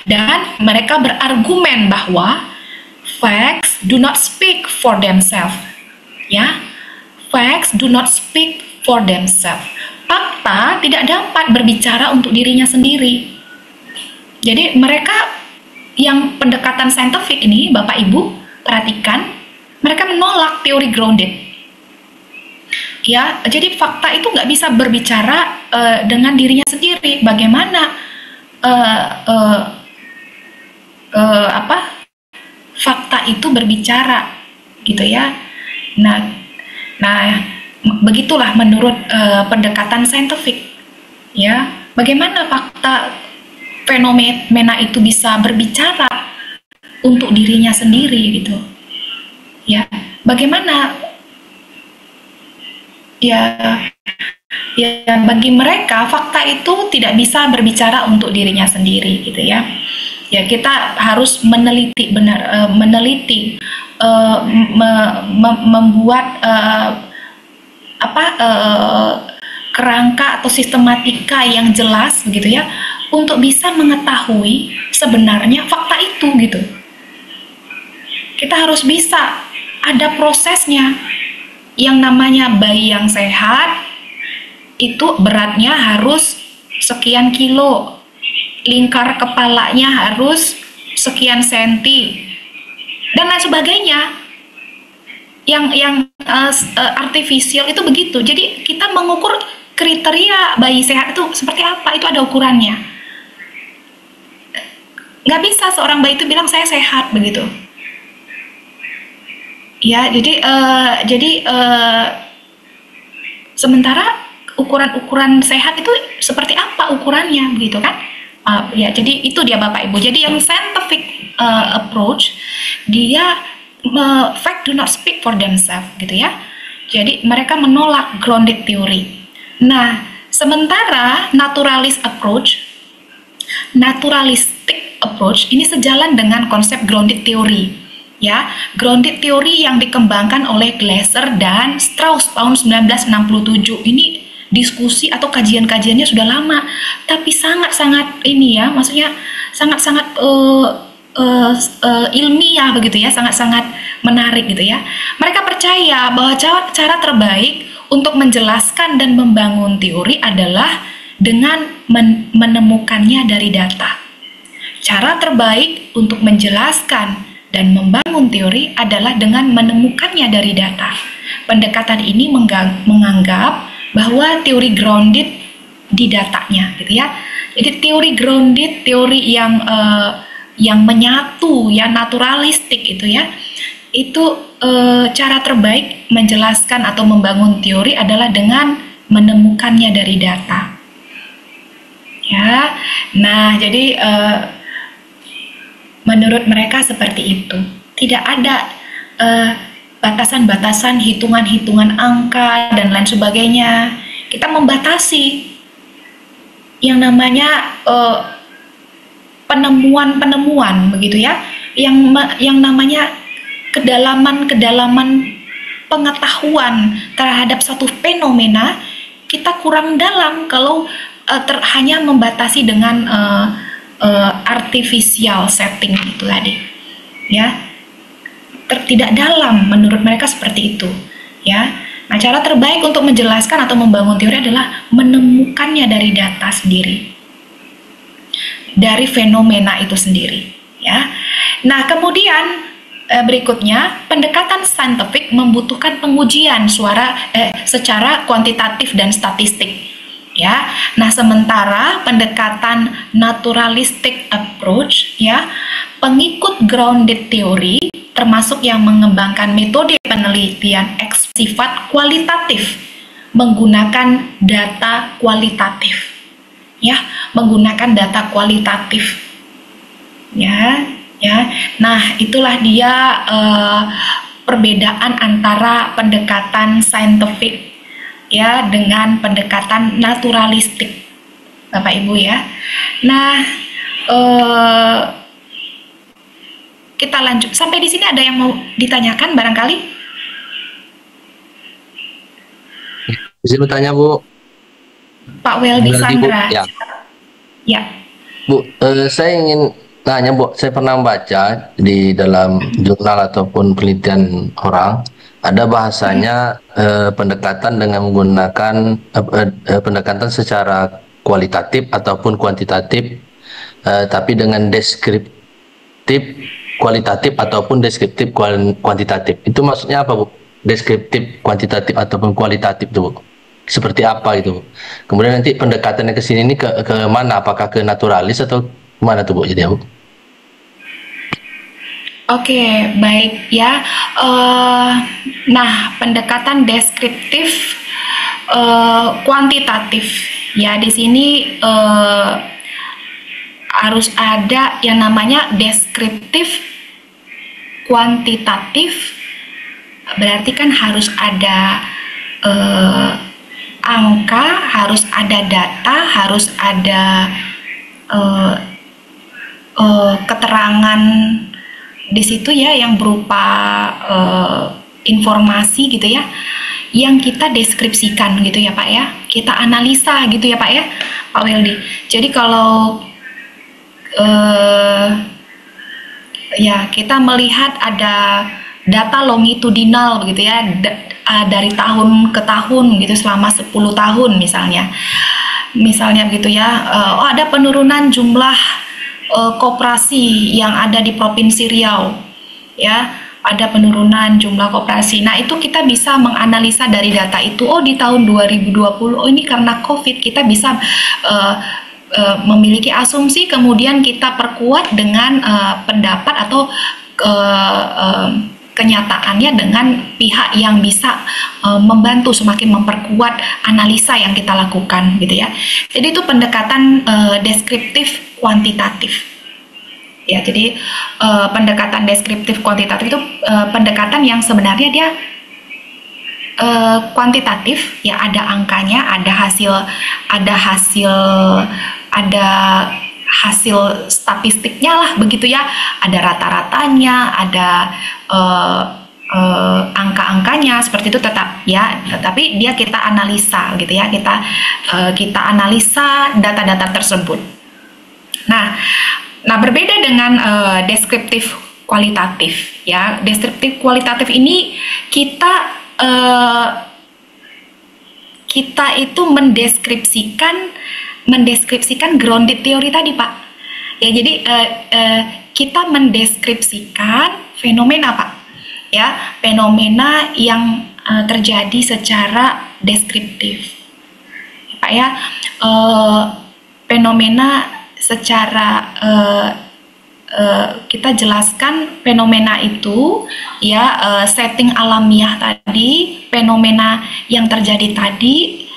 Speaker 2: Dan mereka berargumen bahwa facts do not speak for themselves. Ya. Facts do not speak for themselves. Fakta tidak dapat berbicara untuk dirinya sendiri. Jadi mereka yang pendekatan saintifik ini, Bapak Ibu, perhatikan, mereka menolak teori grounded. Ya, jadi fakta itu nggak bisa berbicara dengan dirinya sendiri. Bagaimana fakta itu berbicara, gitu ya. Nah, begitulah menurut pendekatan saintifik. Ya, bagaimana fakta fenomena itu bisa berbicara untuk dirinya sendiri gitu ya, bagaimana ya bagi mereka fakta itu tidak bisa berbicara untuk dirinya sendiri gitu ya. Ya kita harus meneliti benar, membuat kerangka atau sistematika yang jelas begitu ya, untuk bisa mengetahui sebenarnya fakta itu gitu. Kita harus bisa ada prosesnya. Yang namanya bayi yang sehat itu beratnya harus sekian kilo, lingkar kepalanya harus sekian senti, dan lain sebagainya. Yang artifisial itu begitu. Jadi kita mengukur kriteria bayi sehat itu seperti apa, itu ada ukurannya. Nggak bisa seorang bayi itu bilang saya sehat begitu. Ya, jadi sementara ukuran-ukuran sehat itu seperti apa ukurannya begitu kan? Ya, jadi itu dia Bapak Ibu. Jadi yang scientific approach dia fact do not speak for themselves gitu ya. Jadi mereka menolak grounded theory. Nah, sementara naturalistic approach ini sejalan dengan konsep grounded theory. Ya, grounded theory yang dikembangkan oleh Glasser dan Strauss tahun 1967 ini diskusi atau kajian-kajiannya sudah lama, tapi sangat-sangat ini ya, maksudnya sangat-sangat ilmiah begitu ya, sangat-sangat menarik gitu ya. Mereka percaya bahwa cara terbaik untuk menjelaskan dan membangun teori adalah dengan menemukannya dari data. Cara terbaik untuk menjelaskan dan membangun teori adalah dengan menemukannya dari data. Pendekatan ini menganggap bahwa teori grounded di datanya, gitu ya. Jadi teori grounded, teori yang menyatu, yang naturalistik itu ya, itu cara terbaik menjelaskan atau membangun teori adalah dengan menemukannya dari data. Ya, nah jadi menurut mereka seperti itu. Tidak ada batasan-batasan, hitungan-hitungan angka dan lain sebagainya. Kita membatasi yang namanya penemuan-penemuan begitu ya, yang namanya kedalaman pengetahuan terhadap satu fenomena kita kurang dalam kalau hanya membatasi dengan artificial setting itu tadi, ya, tidak dalam menurut mereka seperti itu, ya. Nah, cara terbaik untuk menjelaskan atau membangun teori adalah menemukannya dari data sendiri, dari fenomena itu sendiri, ya. Nah, kemudian berikutnya, pendekatan saintifik membutuhkan pengujian secara kuantitatif dan statistik, ya. Nah, sementara pendekatan naturalistic approach, ya, pengikut grounded theory termasuk yang mengembangkan metode penelitian sifat kualitatif menggunakan data kualitatif, ya, menggunakan data kualitatif, ya. Nah, itulah dia perbedaan antara pendekatan saintifik, ya, dengan pendekatan naturalistik, Bapak Ibu, ya. Nah, kita lanjut. Sampai di sini ada yang mau ditanyakan barangkali?
Speaker 5: Bisa bertanya, Bu?
Speaker 2: Pak Weldy Sandra.
Speaker 5: Ya.
Speaker 2: Ya.
Speaker 5: Bu, saya ingin tanya, Bu. Saya pernah baca di dalam jurnal ataupun penelitian orang, ada bahasanya pendekatan dengan menggunakan pendekatan secara kualitatif ataupun kuantitatif, tapi dengan deskriptif kualitatif ataupun deskriptif kuantitatif. Itu maksudnya apa, Bu? Deskriptif kuantitatif ataupun kualitatif itu, Bu? Seperti apa itu? Kemudian nanti pendekatannya ke sini ini ke mana? Apakah ke naturalis atau mana tuh, Bu? Jadi, Bu?
Speaker 2: Oke, baik, ya. Nah, pendekatan deskriptif kuantitatif, ya, di sini harus ada yang namanya deskriptif kuantitatif, berarti kan harus ada angka, harus ada data, harus ada keterangan di situ, ya, yang berupa informasi gitu, ya, yang kita deskripsikan gitu, ya Pak, ya, kita analisa gitu, ya Pak, ya, Pak Weldy. Jadi kalau ya, kita melihat ada data longitudinal begitu, ya, dari tahun ke tahun gitu, selama 10 tahun misalnya begitu, ya. Oh, ada penurunan jumlah koperasi yang ada di Provinsi Riau, ya, ada penurunan jumlah koperasi. Nah, itu kita bisa menganalisa dari data itu. Oh, di tahun 2020, oh, ini karena COVID, kita bisa memiliki asumsi, kemudian kita perkuat dengan pendapat atau kenyataannya dengan pihak yang bisa membantu semakin memperkuat analisa yang kita lakukan gitu, ya. Jadi itu pendekatan deskriptif kuantitatif, ya. Jadi pendekatan deskriptif kuantitatif itu pendekatan yang sebenarnya dia kuantitatif, ya, ada angkanya, ada hasil statistiknya lah begitu, ya, ada rata-ratanya, ada angka-angkanya seperti itu, tetap, ya, tetapi dia kita analisa gitu, ya, kita analisa data-data tersebut. Nah, berbeda dengan deskriptif kualitatif, ya. Deskriptif kualitatif ini kita itu mendeskripsikan grounded theory tadi, Pak. Ya, jadi kita mendeskripsikan fenomena, Pak. Ya, fenomena yang terjadi secara deskriptif, Pak, ya. Fenomena secara kita jelaskan fenomena itu, ya, setting alamiah tadi, fenomena yang terjadi tadi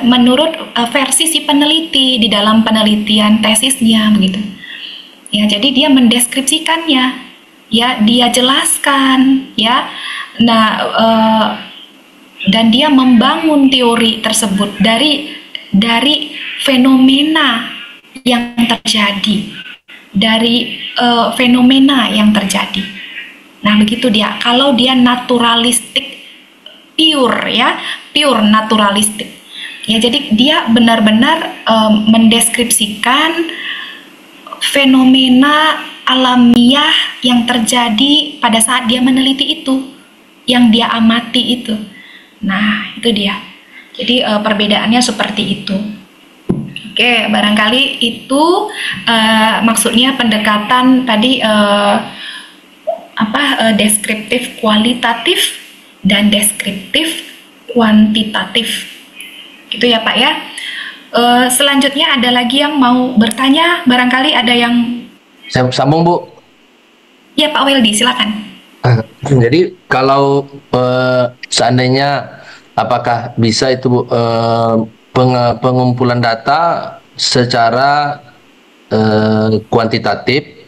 Speaker 2: menurut versi si peneliti di dalam penelitian tesisnya begitu, ya. Jadi dia mendeskripsikannya, ya, dia jelaskan, ya. Nah, dan dia membangun teori tersebut dari fenomena yang terjadi, Nah, begitu dia. Kalau dia naturalistik pure, ya, pure naturalistik, ya. Jadi dia benar-benar mendeskripsikan fenomena alamiah yang terjadi pada saat dia meneliti itu, yang dia amati itu. Nah, itu dia. Jadi perbedaannya seperti itu. Oke, barangkali itu maksudnya pendekatan tadi deskriptif kualitatif dan deskriptif kuantitatif. Gitu ya, Pak ya. Selanjutnya ada lagi yang mau bertanya, barangkali ada yang...
Speaker 5: Saya sambung, Bu.
Speaker 2: Ya, Pak Weldy, silakan.
Speaker 5: Jadi kalau seandainya apakah bisa itu, Bu, pengumpulan data secara kuantitatif,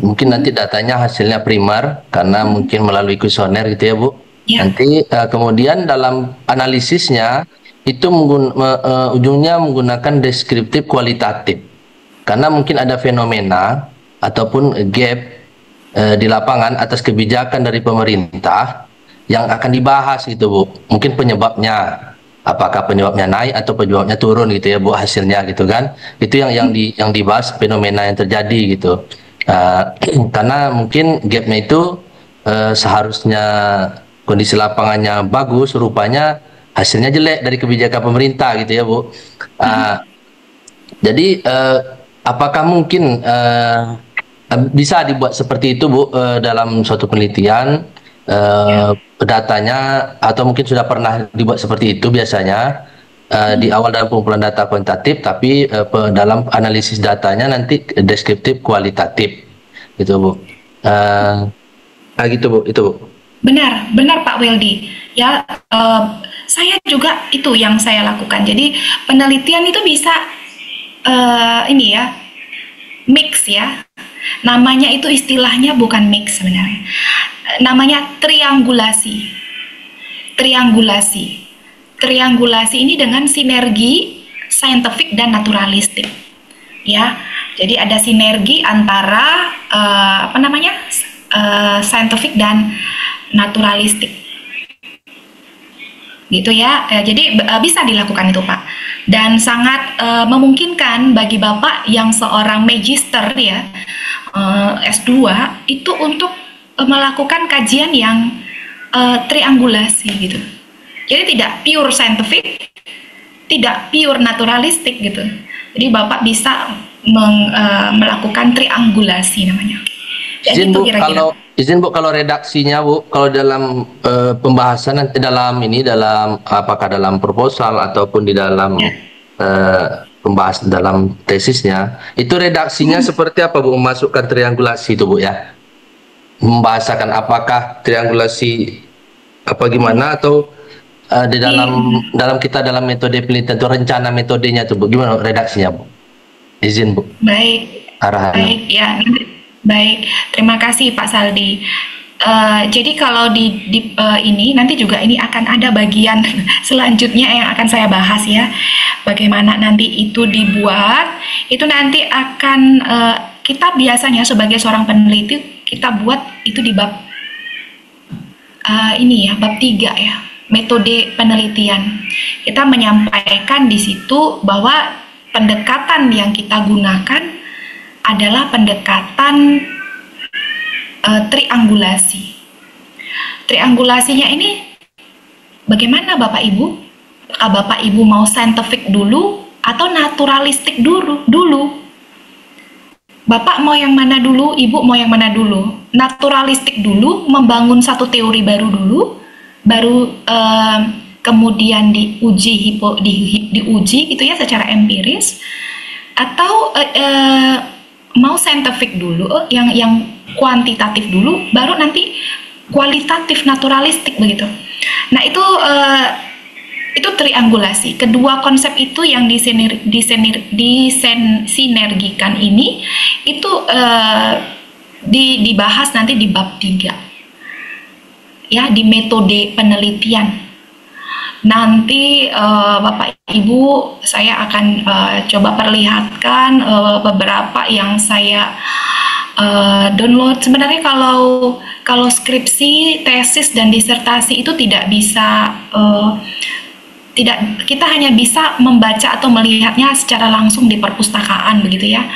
Speaker 5: mungkin nanti datanya hasilnya primer karena mungkin melalui kuesioner gitu ya, Bu.
Speaker 2: Ya.
Speaker 5: Nanti kemudian dalam analisisnya itu ujungnya menggunakan deskriptif kualitatif karena mungkin ada fenomena ataupun gap di lapangan atas kebijakan dari pemerintah yang akan dibahas gitu, Bu. Mungkin penyebabnya, apakah penyebabnya naik atau penyebabnya turun gitu ya, Bu, hasilnya gitu kan. Itu yang dibahas, fenomena yang terjadi gitu. Karena mungkin gapnya itu seharusnya kondisi lapangannya bagus, rupanya hasilnya jelek dari kebijakan pemerintah gitu ya, Bu. Jadi apakah mungkin bisa dibuat seperti itu, Bu, dalam suatu penelitian datanya, atau mungkin sudah pernah dibuat seperti itu biasanya di awal dalam pengumpulan data kuantitatif, tapi dalam analisis datanya nanti deskriptif kualitatif gitu, Bu. Gitu, Bu, itu, Bu.
Speaker 2: Benar Pak Weldy. Ya, saya juga itu yang saya lakukan. Jadi penelitian itu bisa mix ya. Namanya itu istilahnya bukan mix sebenarnya. Namanya triangulasi. Triangulasi ini dengan sinergi saintifik dan naturalistik. Ya. Jadi ada sinergi antara saintifik dan naturalistik. Gitu ya. Jadi bisa dilakukan itu, Pak. Dan sangat memungkinkan bagi Bapak yang seorang magister ya, S2 itu untuk melakukan kajian yang triangulasi gitu. Jadi tidak pure scientific, tidak pure naturalistik gitu. Jadi Bapak bisa melakukan triangulasi namanya.
Speaker 5: Izin, Bu, kalau redaksinya, Bu, kalau dalam pembahasan nanti dalam apakah dalam proposal ataupun di dalam pembahasan dalam tesisnya, itu redaksinya seperti apa, Bu, memasukkan triangulasi itu, Bu, ya? Membahasakan apakah triangulasi apa gimana, atau di dalam metode penelitian itu rencana metodenya itu, Bu, gimana redaksinya, Bu? Izin, Bu.
Speaker 2: Baik.
Speaker 5: Arahannya.
Speaker 2: Baik ya. Baik, terima kasih Pak Saldi. Jadi kalau ini nanti juga ini akan ada bagian selanjutnya yang akan saya bahas ya. Bagaimana nanti itu dibuat, itu nanti akan kita biasanya sebagai seorang peneliti kita buat itu di bab bab 3 ya, metode penelitian. Kita menyampaikan di situ bahwa pendekatan yang kita gunakan adalah pendekatan triangulasi. Triangulasinya ini bagaimana Bapak Ibu? Apakah Bapak Ibu mau scientific dulu atau naturalistik dulu? Bapak mau yang mana dulu? Ibu mau yang mana dulu? Naturalistik dulu, membangun satu teori baru dulu, baru kemudian diuji gitu ya secara empiris, atau mau scientific dulu, yang kuantitatif dulu, baru nanti kualitatif naturalistik begitu. Nah itu triangulasi. Kedua konsep itu yang disinergikan ini itu dibahas nanti di bab 3 ya, di metode penelitian. Nanti Bapak Ibu saya akan coba perlihatkan beberapa yang saya download. Sebenarnya kalau skripsi, tesis dan disertasi itu tidak bisa tidak, kita hanya bisa membaca atau melihatnya secara langsung di perpustakaan begitu ya.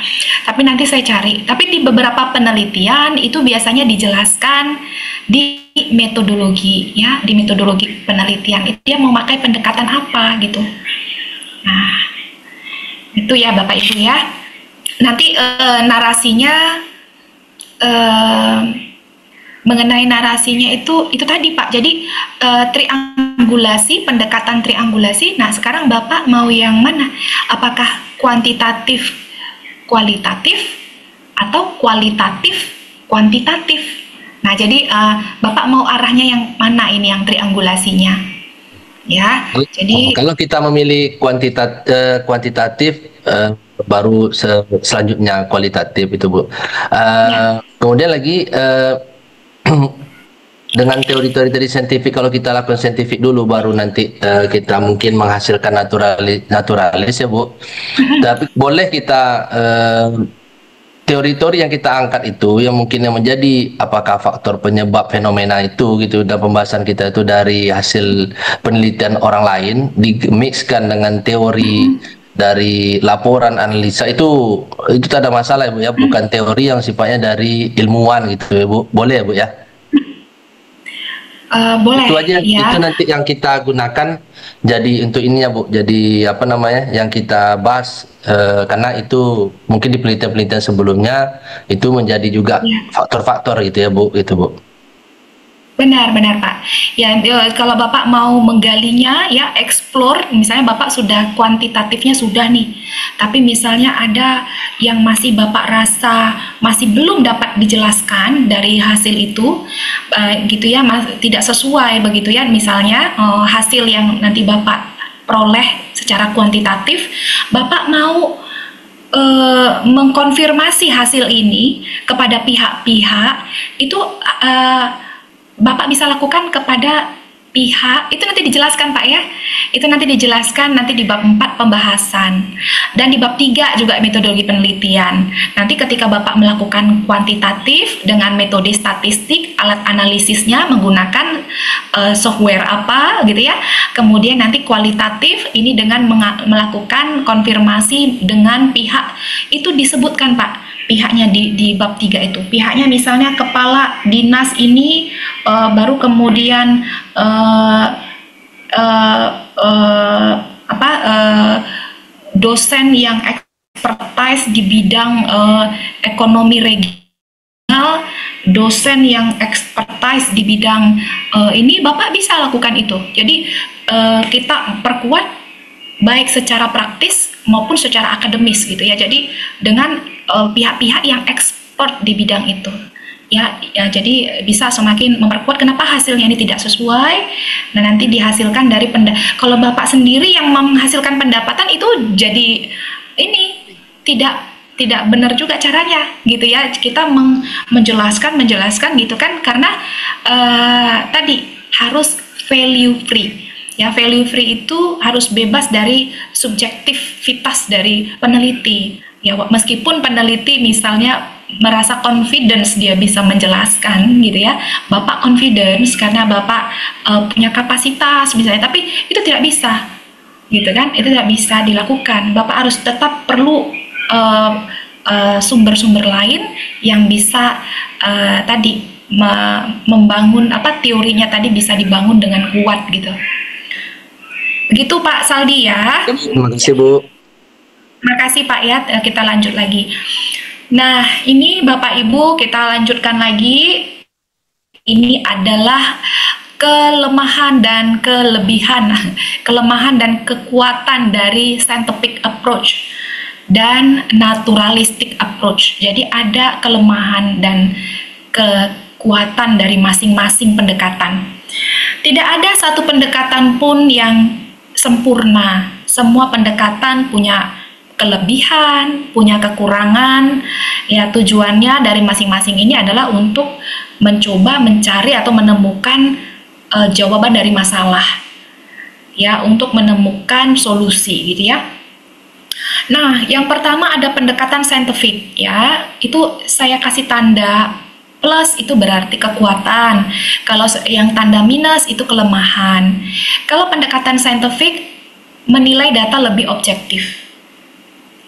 Speaker 2: Tapi nanti saya cari. Tapi di beberapa penelitian itu biasanya dijelaskan di metodologi ya, di metodologi penelitian itu dia memakai pendekatan apa gitu. Nah, itu ya Bapak Ibu ya. Nanti narasinya mengenai narasinya itu tadi Pak. Jadi triangulasi, pendekatan triangulasi. Nah, sekarang Bapak mau yang mana? Apakah kuantitatif kualitatif atau kualitatif kuantitatif? Nah, jadi Bapak mau arahnya yang mana ini, yang triangulasinya? Ya. Jadi
Speaker 5: kalau kita memilih kuantitatif baru selanjutnya kualitatif itu Bu. Kemudian lagi dengan teori-teori tadi saintifik, kalau kita lakukan saintifik dulu baru nanti kita mungkin menghasilkan naturalis ya Bu. Tapi boleh kita teori-teori yang kita angkat itu yang mungkin yang menjadi apakah faktor penyebab fenomena itu gitu, dan pembahasan kita itu dari hasil penelitian orang lain dimixkan dengan teori dari laporan analisa itu tak ada masalah ya Bu ya, bukan teori yang sifatnya dari ilmuwan gitu ya Bu. Boleh ya Bu ya?
Speaker 2: boleh
Speaker 5: Itu aja,
Speaker 2: ya.
Speaker 5: itu nanti yang kita gunakan jadi untuk ininya Bu, jadi apa namanya yang kita bahas karena itu mungkin di penelitian-penelitian sebelumnya itu menjadi juga faktor-faktor gitu ya Bu, gitu Bu.
Speaker 2: Benar Pak. Ya, kalau Bapak mau menggalinya ya, explore, misalnya Bapak sudah kuantitatifnya sudah nih, tapi misalnya ada yang masih Bapak rasa masih belum dapat dijelaskan dari hasil itu, gitu ya, tidak sesuai begitu ya, misalnya hasil yang nanti Bapak peroleh secara kuantitatif, Bapak mau mengkonfirmasi hasil ini kepada pihak-pihak itu, Bapak bisa lakukan kepada pihak, itu nanti dijelaskan Pak ya, itu nanti dijelaskan nanti di bab 4 pembahasan, dan di bab 3 juga metodologi penelitian. Nanti ketika Bapak melakukan kuantitatif dengan metode statistik, alat analisisnya menggunakan software apa gitu ya, kemudian nanti kualitatif ini dengan melakukan konfirmasi dengan pihak, itu disebutkan Pak pihaknya di bab 3 itu. Pihaknya misalnya kepala dinas ini baru kemudian dosen yang expertise di bidang ekonomi regional, dosen yang expertise di bidang ini, Bapak bisa lakukan itu. Jadi kita perkuat baik secara praktis maupun secara akademis gitu ya. Jadi dengan pihak-pihak yang expert di bidang itu ya, jadi bisa semakin memperkuat kenapa hasilnya ini tidak sesuai. Nah, nanti dihasilkan dari kalau Bapak sendiri yang menghasilkan pendapatan itu jadi ini tidak benar juga caranya gitu ya. Kita menjelaskan gitu kan, karena tadi harus value free. Ya, value free itu harus bebas dari subjektivitas dari peneliti. Ya, meskipun peneliti misalnya merasa confidence dia bisa menjelaskan gitu ya, Bapak confidence karena Bapak punya kapasitas misalnya, tapi itu tidak bisa gitu kan, itu tidak bisa dilakukan. Bapak harus tetap perlu sumber-sumber lain yang bisa tadi membangun teorinya tadi bisa dibangun dengan kuat gitu. Begitu Pak Saldi ya.
Speaker 5: Terima kasih Bu.
Speaker 2: Makasih Pak ya, kita lanjut lagi. Nah, ini Bapak Ibu kita lanjutkan lagi. Ini adalah kelemahan dan kelebihan, kelemahan dan kekuatan dari scientific approach dan naturalistic approach. Jadi ada kelemahan dan kekuatan dari masing-masing pendekatan. Tidak ada satu pendekatan pun yang sempurna. Semua pendekatan punya kelebihan, punya kekurangan. Ya, tujuannya dari masing-masing ini adalah untuk mencoba mencari atau menemukan jawaban dari masalah. Ya, untuk menemukan solusi gitu ya. Nah, yang pertama ada pendekatan saintifik ya. Itu saya kasih tanda plus itu berarti kekuatan. Kalau yang tanda minus itu kelemahan. Kalau pendekatan saintifik menilai data lebih objektif.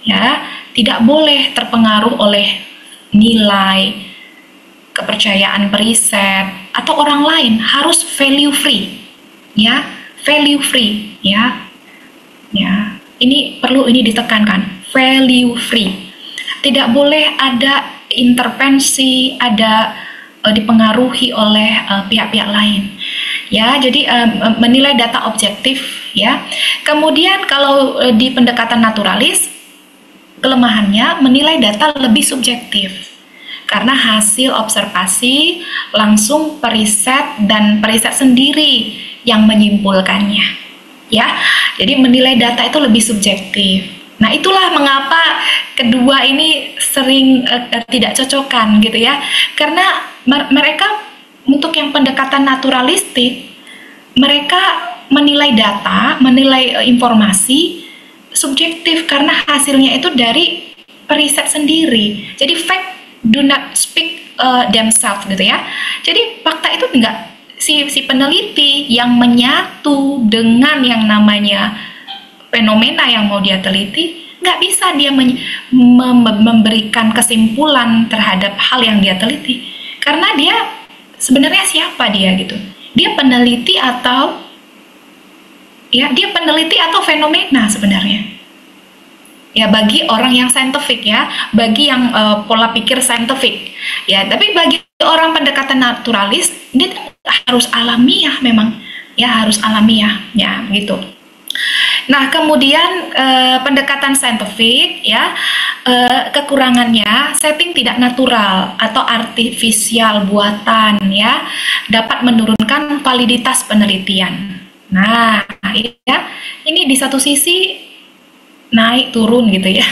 Speaker 2: Ya, tidak boleh terpengaruh oleh nilai, kepercayaan periset atau orang lain, harus value free. Ya, value free, ya. Ya, ini ditekankan, value free. Tidak boleh ada intervensi, ada dipengaruhi oleh pihak-pihak lain. Ya, jadi menilai data objektif, ya. Kemudian kalau di pendekatan naturalis, kelemahannya menilai data lebih subjektif karena hasil observasi langsung periset dan periset sendiri yang menyimpulkannya, ya. Jadi menilai data itu lebih subjektif. Nah, itulah mengapa kedua ini sering tidak cocokan gitu ya, karena mereka untuk yang pendekatan naturalistik, mereka menilai data, menilai informasi subjektif karena hasilnya itu dari periset sendiri. Jadi fact do not speak themselves gitu ya. Jadi fakta itu enggak, si peneliti yang menyatu dengan yang namanya fenomena yang mau dia teliti, nggak bisa dia memberikan kesimpulan terhadap hal yang dia teliti karena dia sebenarnya siapa dia gitu. Dia peneliti atau fenomena sebenarnya. Ya, bagi orang yang saintifik ya, bagi yang pola pikir saintifik. Ya, tapi bagi orang pendekatan naturalis, dia harus alamiah memang. Ya, harus alamiah ya, gitu. Nah, kemudian pendekatan saintifik ya, kekurangannya setting tidak natural atau artifisial buatan ya, dapat menurunkan validitas penelitian. Nah, ini di satu sisi naik turun gitu ya.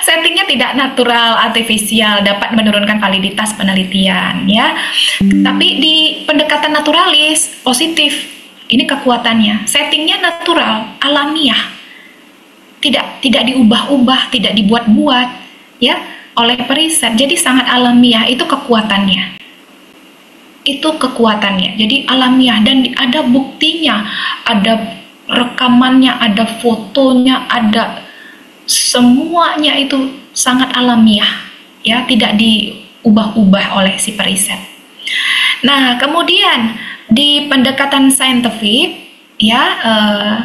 Speaker 2: Settingnya tidak natural, artifisial, dapat menurunkan validitas penelitian ya. Tapi di pendekatan naturalis positif, ini kekuatannya. Settingnya natural, alamiah, tidak diubah-ubah, tidak dibuat-buat ya oleh periset. Jadi sangat alamiah, itu kekuatannya. Jadi alamiah dan ada buktinya, ada rekamannya, ada fotonya, ada semuanya, itu sangat alamiah ya, tidak diubah-ubah oleh si periset. Nah, kemudian di pendekatan saintifik ya,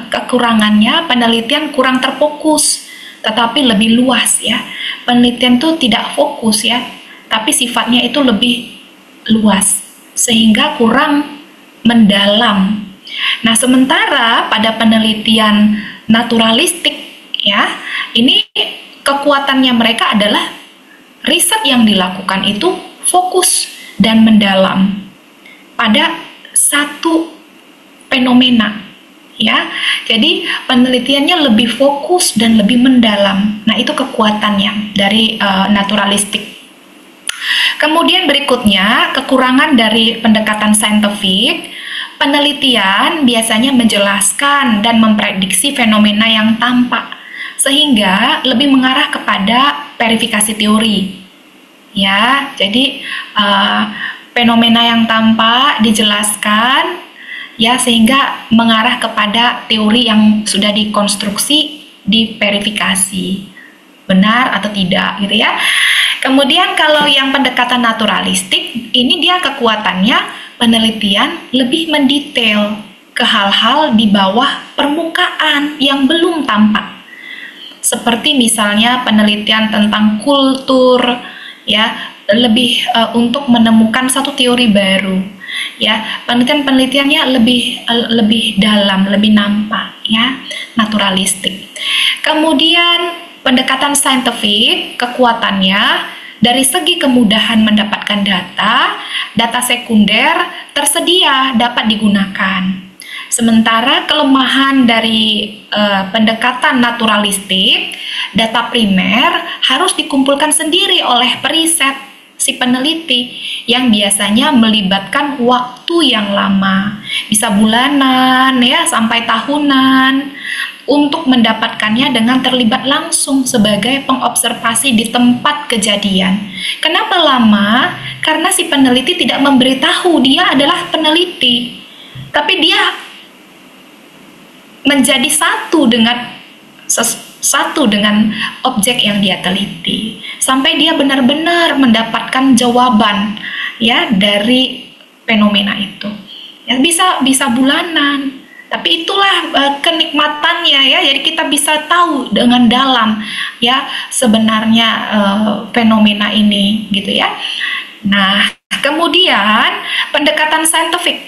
Speaker 2: kekurangannya penelitian kurang terfokus tetapi lebih luas ya. Penelitian itu tidak fokus ya, tapi sifatnya itu lebih luas sehingga kurang mendalam. Nah, sementara pada penelitian naturalistik ya, ini kekuatannya mereka adalah riset yang dilakukan itu fokus dan mendalam pada satu fenomena ya. Jadi penelitiannya lebih fokus dan lebih mendalam. Nah, itu kekuatannya dari naturalistik. Kemudian berikutnya, kekurangan dari pendekatan saintifik, penelitian biasanya menjelaskan dan memprediksi fenomena yang tampak, sehingga lebih mengarah kepada verifikasi teori. Ya, jadi fenomena yang tampak dijelaskan, ya, sehingga mengarah kepada teori yang sudah dikonstruksi, diverifikasi, benar atau tidak, gitu ya. Kemudian kalau yang pendekatan naturalistik, ini dia kekuatannya penelitian lebih mendetail ke hal-hal di bawah permukaan yang belum tampak. Seperti misalnya penelitian tentang kultur, ya, lebih untuk menemukan satu teori baru, ya. Penelitiannya lebih dalam, lebih nampak, ya, naturalistik. Kemudian pendekatan saintifik, kekuatannya dari segi kemudahan mendapatkan data sekunder tersedia dapat digunakan. Sementara kelemahan dari pendekatan naturalistik, data primer harus dikumpulkan sendiri oleh periset, si peneliti, yang biasanya melibatkan waktu yang lama, bisa bulanan ya sampai tahunan, untuk mendapatkannya dengan terlibat langsung sebagai pengobservasi di tempat kejadian. Kenapa lama? Karena si peneliti tidak memberitahu dia adalah peneliti, tapi dia menjadi satu dengan objek yang dia teliti sampai dia benar-benar mendapatkan jawaban ya dari fenomena itu. Ya, bisa bulanan, tapi itulah kenikmatannya ya. Jadi kita bisa tahu dengan dalam ya sebenarnya fenomena ini gitu ya. Nah, kemudian pendekatan saintifik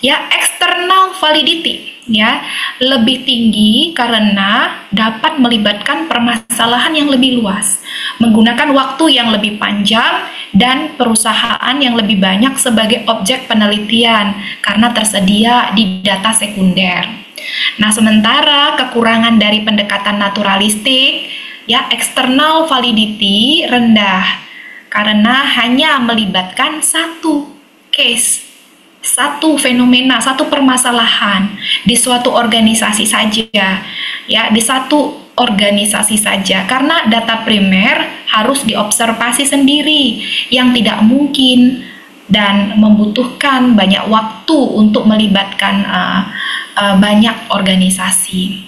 Speaker 2: ya, external validity ya lebih tinggi karena dapat melibatkan permasalahan yang lebih luas, menggunakan waktu yang lebih panjang dan perusahaan yang lebih banyak sebagai objek penelitian karena tersedia di data sekunder. Nah, sementara kekurangan dari pendekatan naturalistik ya, external validity rendah karena hanya melibatkan satu case, satu fenomena, satu permasalahan di suatu organisasi saja ya, di satu organisasi saja, karena data primer harus diobservasi sendiri yang tidak mungkin dan membutuhkan banyak waktu untuk melibatkan banyak organisasi.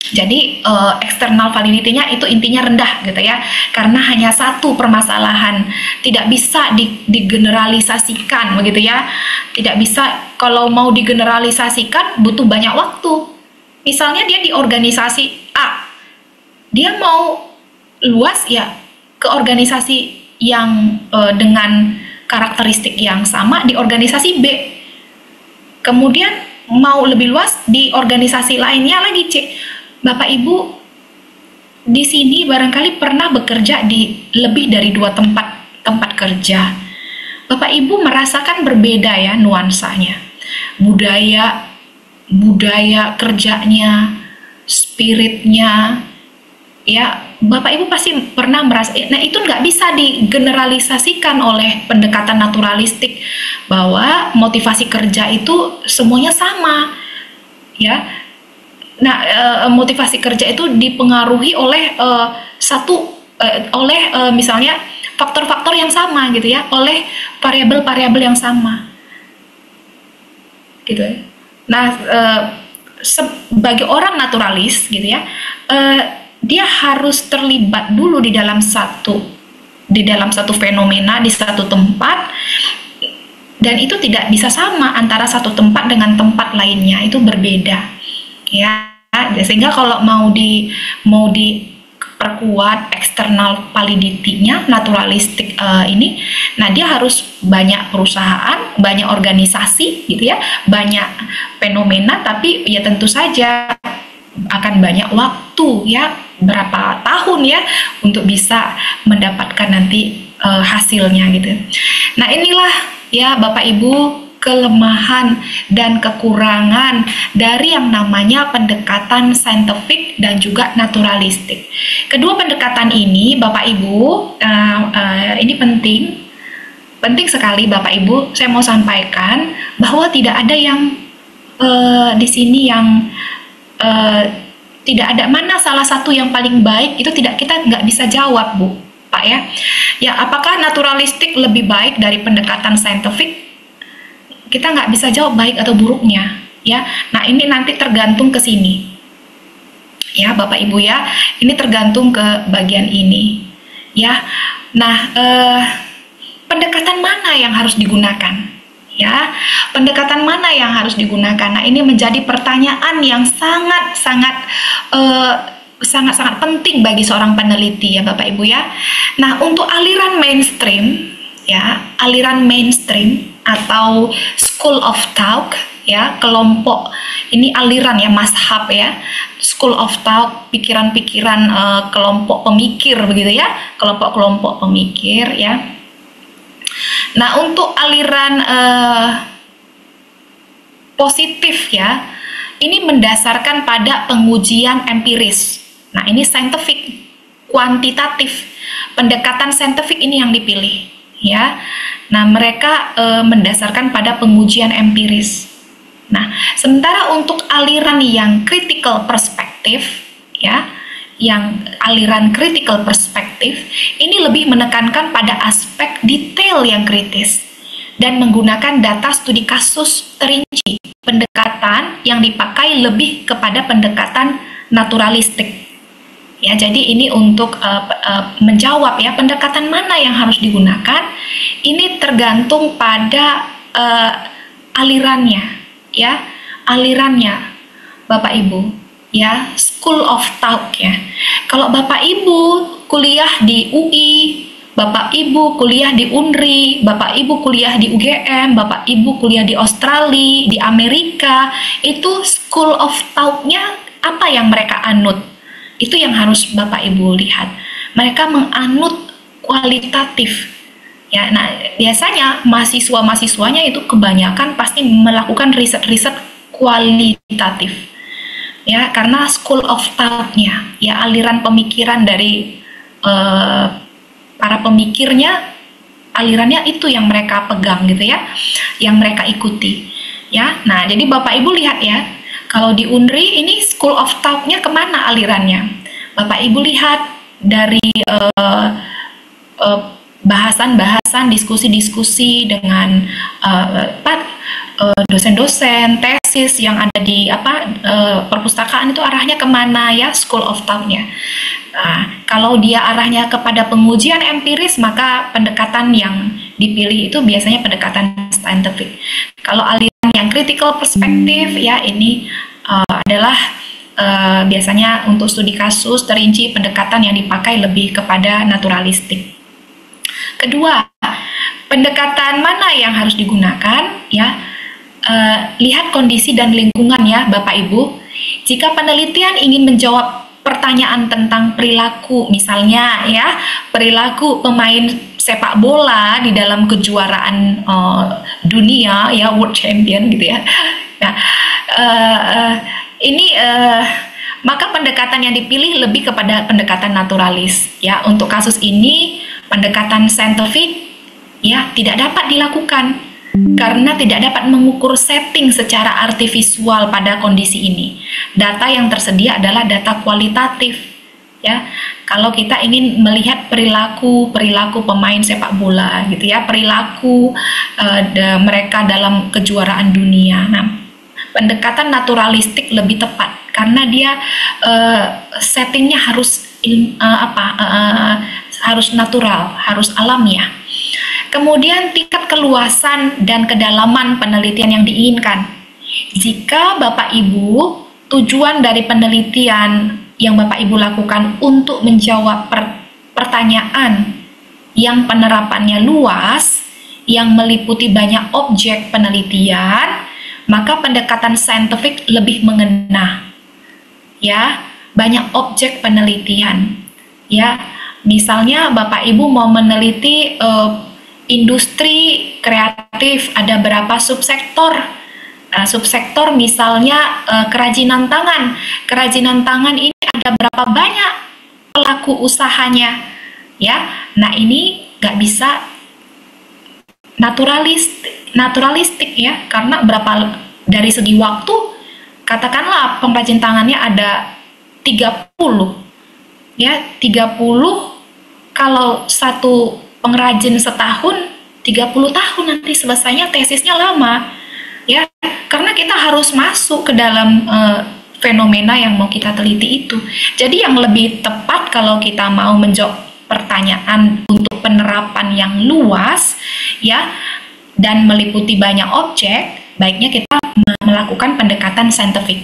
Speaker 2: Jadi external validity-nya itu intinya rendah gitu ya, karena hanya satu permasalahan, tidak bisa digeneralisasikan begitu ya. Tidak bisa, kalau mau digeneralisasikan butuh banyak waktu. Misalnya dia di organisasi A, dia mau luas ya ke organisasi yang dengan karakteristik yang sama di organisasi B. Kemudian mau lebih luas di organisasi lainnya lagi C. Bapak Ibu di sini barangkali pernah bekerja di lebih dari 2 tempat kerja. Bapak Ibu merasakan berbeda ya nuansanya, budaya kerjanya, spiritnya, ya Bapak Ibu pasti pernah merasa. Nah, itu nggak bisa digeneralisasikan oleh pendekatan naturalistik bahwa motivasi kerja itu semuanya sama, ya. Nah, motivasi kerja itu dipengaruhi oleh misalnya faktor-faktor yang sama gitu ya, oleh variabel-variabel yang sama, gitu ya. Nah, sebagai orang naturalis gitu ya, dia harus terlibat dulu di dalam satu fenomena di satu tempat, dan itu tidak bisa sama antara satu tempat dengan tempat lainnya, itu berbeda ya. Sehingga kalau mau diperkuat external validity-nya, naturalistik ini, nah dia harus banyak perusahaan, banyak organisasi gitu ya, banyak fenomena, tapi ya tentu saja akan banyak waktu ya, berapa tahun ya untuk bisa mendapatkan nanti hasilnya gitu. Nah, inilah ya Bapak Ibu kelemahan dan kekurangan dari yang namanya pendekatan saintifik dan juga naturalistik. Kedua pendekatan ini Bapak Ibu, ini penting sekali Bapak Ibu. Saya mau sampaikan bahwa tidak ada yang di sini yang tidak ada mana salah satu yang paling baik, itu tidak, kita nggak bisa jawab Bu, Pak ya. Ya, apakah naturalistik lebih baik dari pendekatan saintifik? Kita nggak bisa jawab baik atau buruknya ya. Nah, ini nanti tergantung ke sini ya Bapak Ibu ya, ini tergantung ke bagian ini ya. Nah, pendekatan mana yang harus digunakan ya, pendekatan mana yang harus digunakan? Nah, ini menjadi pertanyaan yang sangat penting bagi seorang peneliti ya Bapak Ibu ya. Nah, untuk aliran mainstream ya, aliran mainstream atau school of thought ya, kelompok ini aliran ya, mazhab ya, school of thought, pikiran-pikiran kelompok pemikir begitu ya, kelompok-kelompok pemikir ya. Nah, untuk aliran positif ya, ini mendasarkan pada pengujian empiris. Nah, ini saintifik, kuantitatif, pendekatan saintifik ini yang dipilih ya. Nah, mereka mendasarkan pada pengujian empiris. Nah, sementara untuk aliran yang critical perspective ya, yang aliran critical perspective ini lebih menekankan pada aspek detail yang kritis dan menggunakan data studi kasus terinci. Pendekatan yang dipakai lebih kepada pendekatan naturalistik. Ya, jadi ini untuk menjawab ya pendekatan mana yang harus digunakan. Ini tergantung pada alirannya, ya, alirannya, Bapak Ibu, ya, school of thought ya. Kalau Bapak Ibu kuliah di UI, Bapak Ibu kuliah di UNRI, Bapak Ibu kuliah di UGM, Bapak Ibu kuliah di Australia, di Amerika, itu school of thought-nya apa yang mereka anut? Itu yang harus Bapak Ibu lihat. Mereka menganut kualitatif. Ya, nah biasanya mahasiswa-mahasiswanya itu kebanyakan pasti melakukan riset-riset kualitatif. Ya, karena school of thought-nya, ya aliran pemikiran dari para pemikirnya, alirannya itu yang mereka pegang gitu ya, yang mereka ikuti. Ya, nah jadi Bapak Ibu lihat ya, kalau di UNRI ini school of thought-nya kemana alirannya? Bapak Ibu lihat dari bahasan-bahasan, diskusi-diskusi dengan dosen-dosen, tesis yang ada di perpustakaan itu arahnya kemana ya school of thought-nya. Nah, kalau dia arahnya kepada pengujian empiris, maka pendekatan yang dipilih itu biasanya pendekatan scientific. Kalau aliran yang critical perspective ya ini adalah biasanya untuk studi kasus terinci, pendekatan yang dipakai lebih kepada naturalistik. Kedua, pendekatan mana yang harus digunakan ya? Lihat kondisi dan lingkungan ya Bapak Ibu. Jika penelitian ingin menjawab pertanyaan tentang perilaku, misalnya ya perilaku pemain sepak bola di dalam kejuaraan dunia ya, world champion gitu ya. Nah, ini maka pendekatan yang dipilih lebih kepada pendekatan naturalis ya. Untuk kasus ini pendekatan saintifik ya tidak dapat dilakukan karena tidak dapat mengukur setting secara artifisial pada kondisi ini. Data yang tersedia adalah data kualitatif ya. Kalau kita ingin melihat perilaku pemain sepak bola gitu ya, perilaku mereka dalam kejuaraan dunia. Nah, pendekatan naturalistik lebih tepat karena dia settingnya harus harus natural, harus alamiah. Kemudian tingkat keluasan dan kedalaman penelitian yang diinginkan. Jika Bapak Ibu tujuan dari penelitian yang Bapak Ibu lakukan untuk menjawab pertanyaan yang penerapannya luas, yang meliputi banyak objek penelitian, maka pendekatan saintifik lebih mengena. Ya, banyak objek penelitian. Ya, misalnya Bapak Ibu mau meneliti industri kreatif, ada berapa subsektor. Subsektor misalnya kerajinan tangan. Kerajinan tangan ini ada berapa banyak pelaku usahanya. Ya, nah ini nggak bisa naturalistik ya, karena berapa dari segi waktu, katakanlah pengrajin tangannya ada 30 ya, 30 kalau satu pengrajin setahun, 30 tahun nanti selesainya, tesisnya lama ya, karena kita harus masuk ke dalam fenomena yang mau kita teliti itu. Jadi yang lebih tepat kalau kita mau menjawab pertanyaan untuk penerapan yang luas ya dan meliputi banyak objek, baiknya kita melakukan pendekatan saintifik.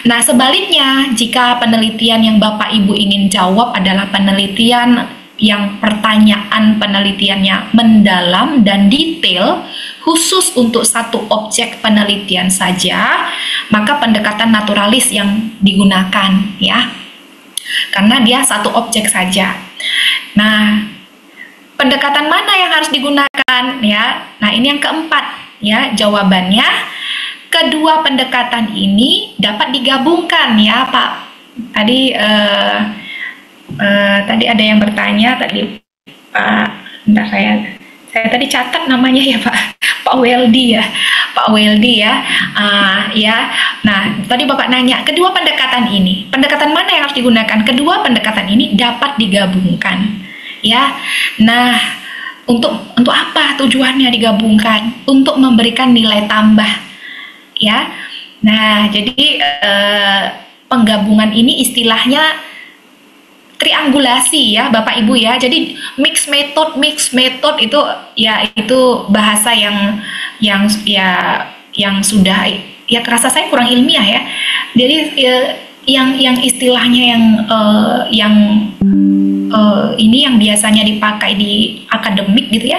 Speaker 2: Nah, sebaliknya, jika penelitian yang Bapak Ibu ingin jawab adalah penelitian yang pertanyaan penelitiannya mendalam dan detail, khusus untuk satu objek penelitian saja, maka pendekatan naturalis yang digunakan ya, karena dia satu objek saja. Nah, pendekatan mana yang harus digunakan ya? Nah, ini yang keempat ya, jawabannya kedua pendekatan ini dapat digabungkan ya Pak. Tadi ada yang bertanya tadi Pak, bentar saya tadi catat namanya ya Pak Pak Weldy ya, Pak Weldy ya. Ya. Nah, tadi Bapak nanya, kedua pendekatan ini, pendekatan mana yang harus digunakan? Kedua pendekatan ini dapat digabungkan, ya. Nah, untuk apa tujuannya digabungkan? Untuk memberikan nilai tambah, ya. Nah, jadi penggabungan ini istilahnya triangulasi ya Bapak Ibu ya. Jadi mix method itu ya itu bahasa yang sudah ya kerasa saya kurang ilmiah ya. Jadi yang istilahnya ini yang biasanya dipakai di akademik gitu ya.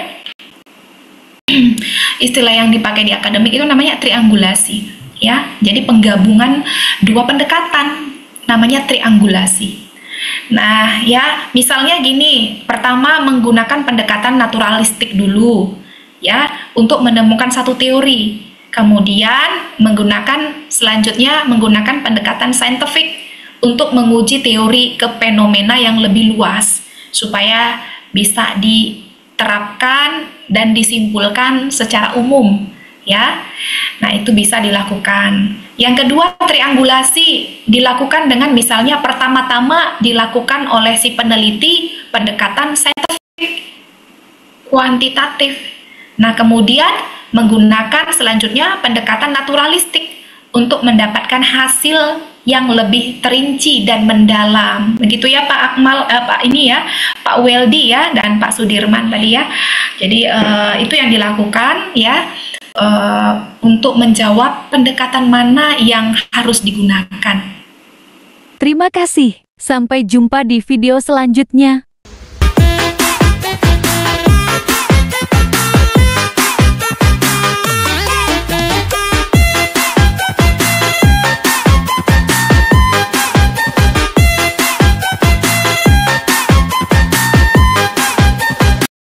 Speaker 2: Istilah yang dipakai di akademik itu namanya triangulasi ya. Jadi penggabungan dua pendekatan namanya triangulasi. Nah, ya, misalnya gini, pertama menggunakan pendekatan naturalistik dulu, ya, untuk menemukan satu teori. Kemudian selanjutnya menggunakan pendekatan saintifik untuk menguji teori ke fenomena yang lebih luas, supaya bisa diterapkan dan disimpulkan secara umum, ya. Nah, itu bisa dilakukan. Yang kedua, triangulasi dilakukan dengan misalnya pertama-tama dilakukan oleh si peneliti pendekatan saintifik kuantitatif. Nah, kemudian menggunakan selanjutnya pendekatan naturalistik untuk mendapatkan hasil yang lebih terinci dan mendalam. Begitu ya Pak Akmal, Pak Weldy ya, dan Pak Sudirman tadi ya. Jadi itu yang dilakukan ya. Untuk menjawab pendekatan mana yang harus digunakan.
Speaker 1: Terima kasih. Sampai jumpa di video selanjutnya.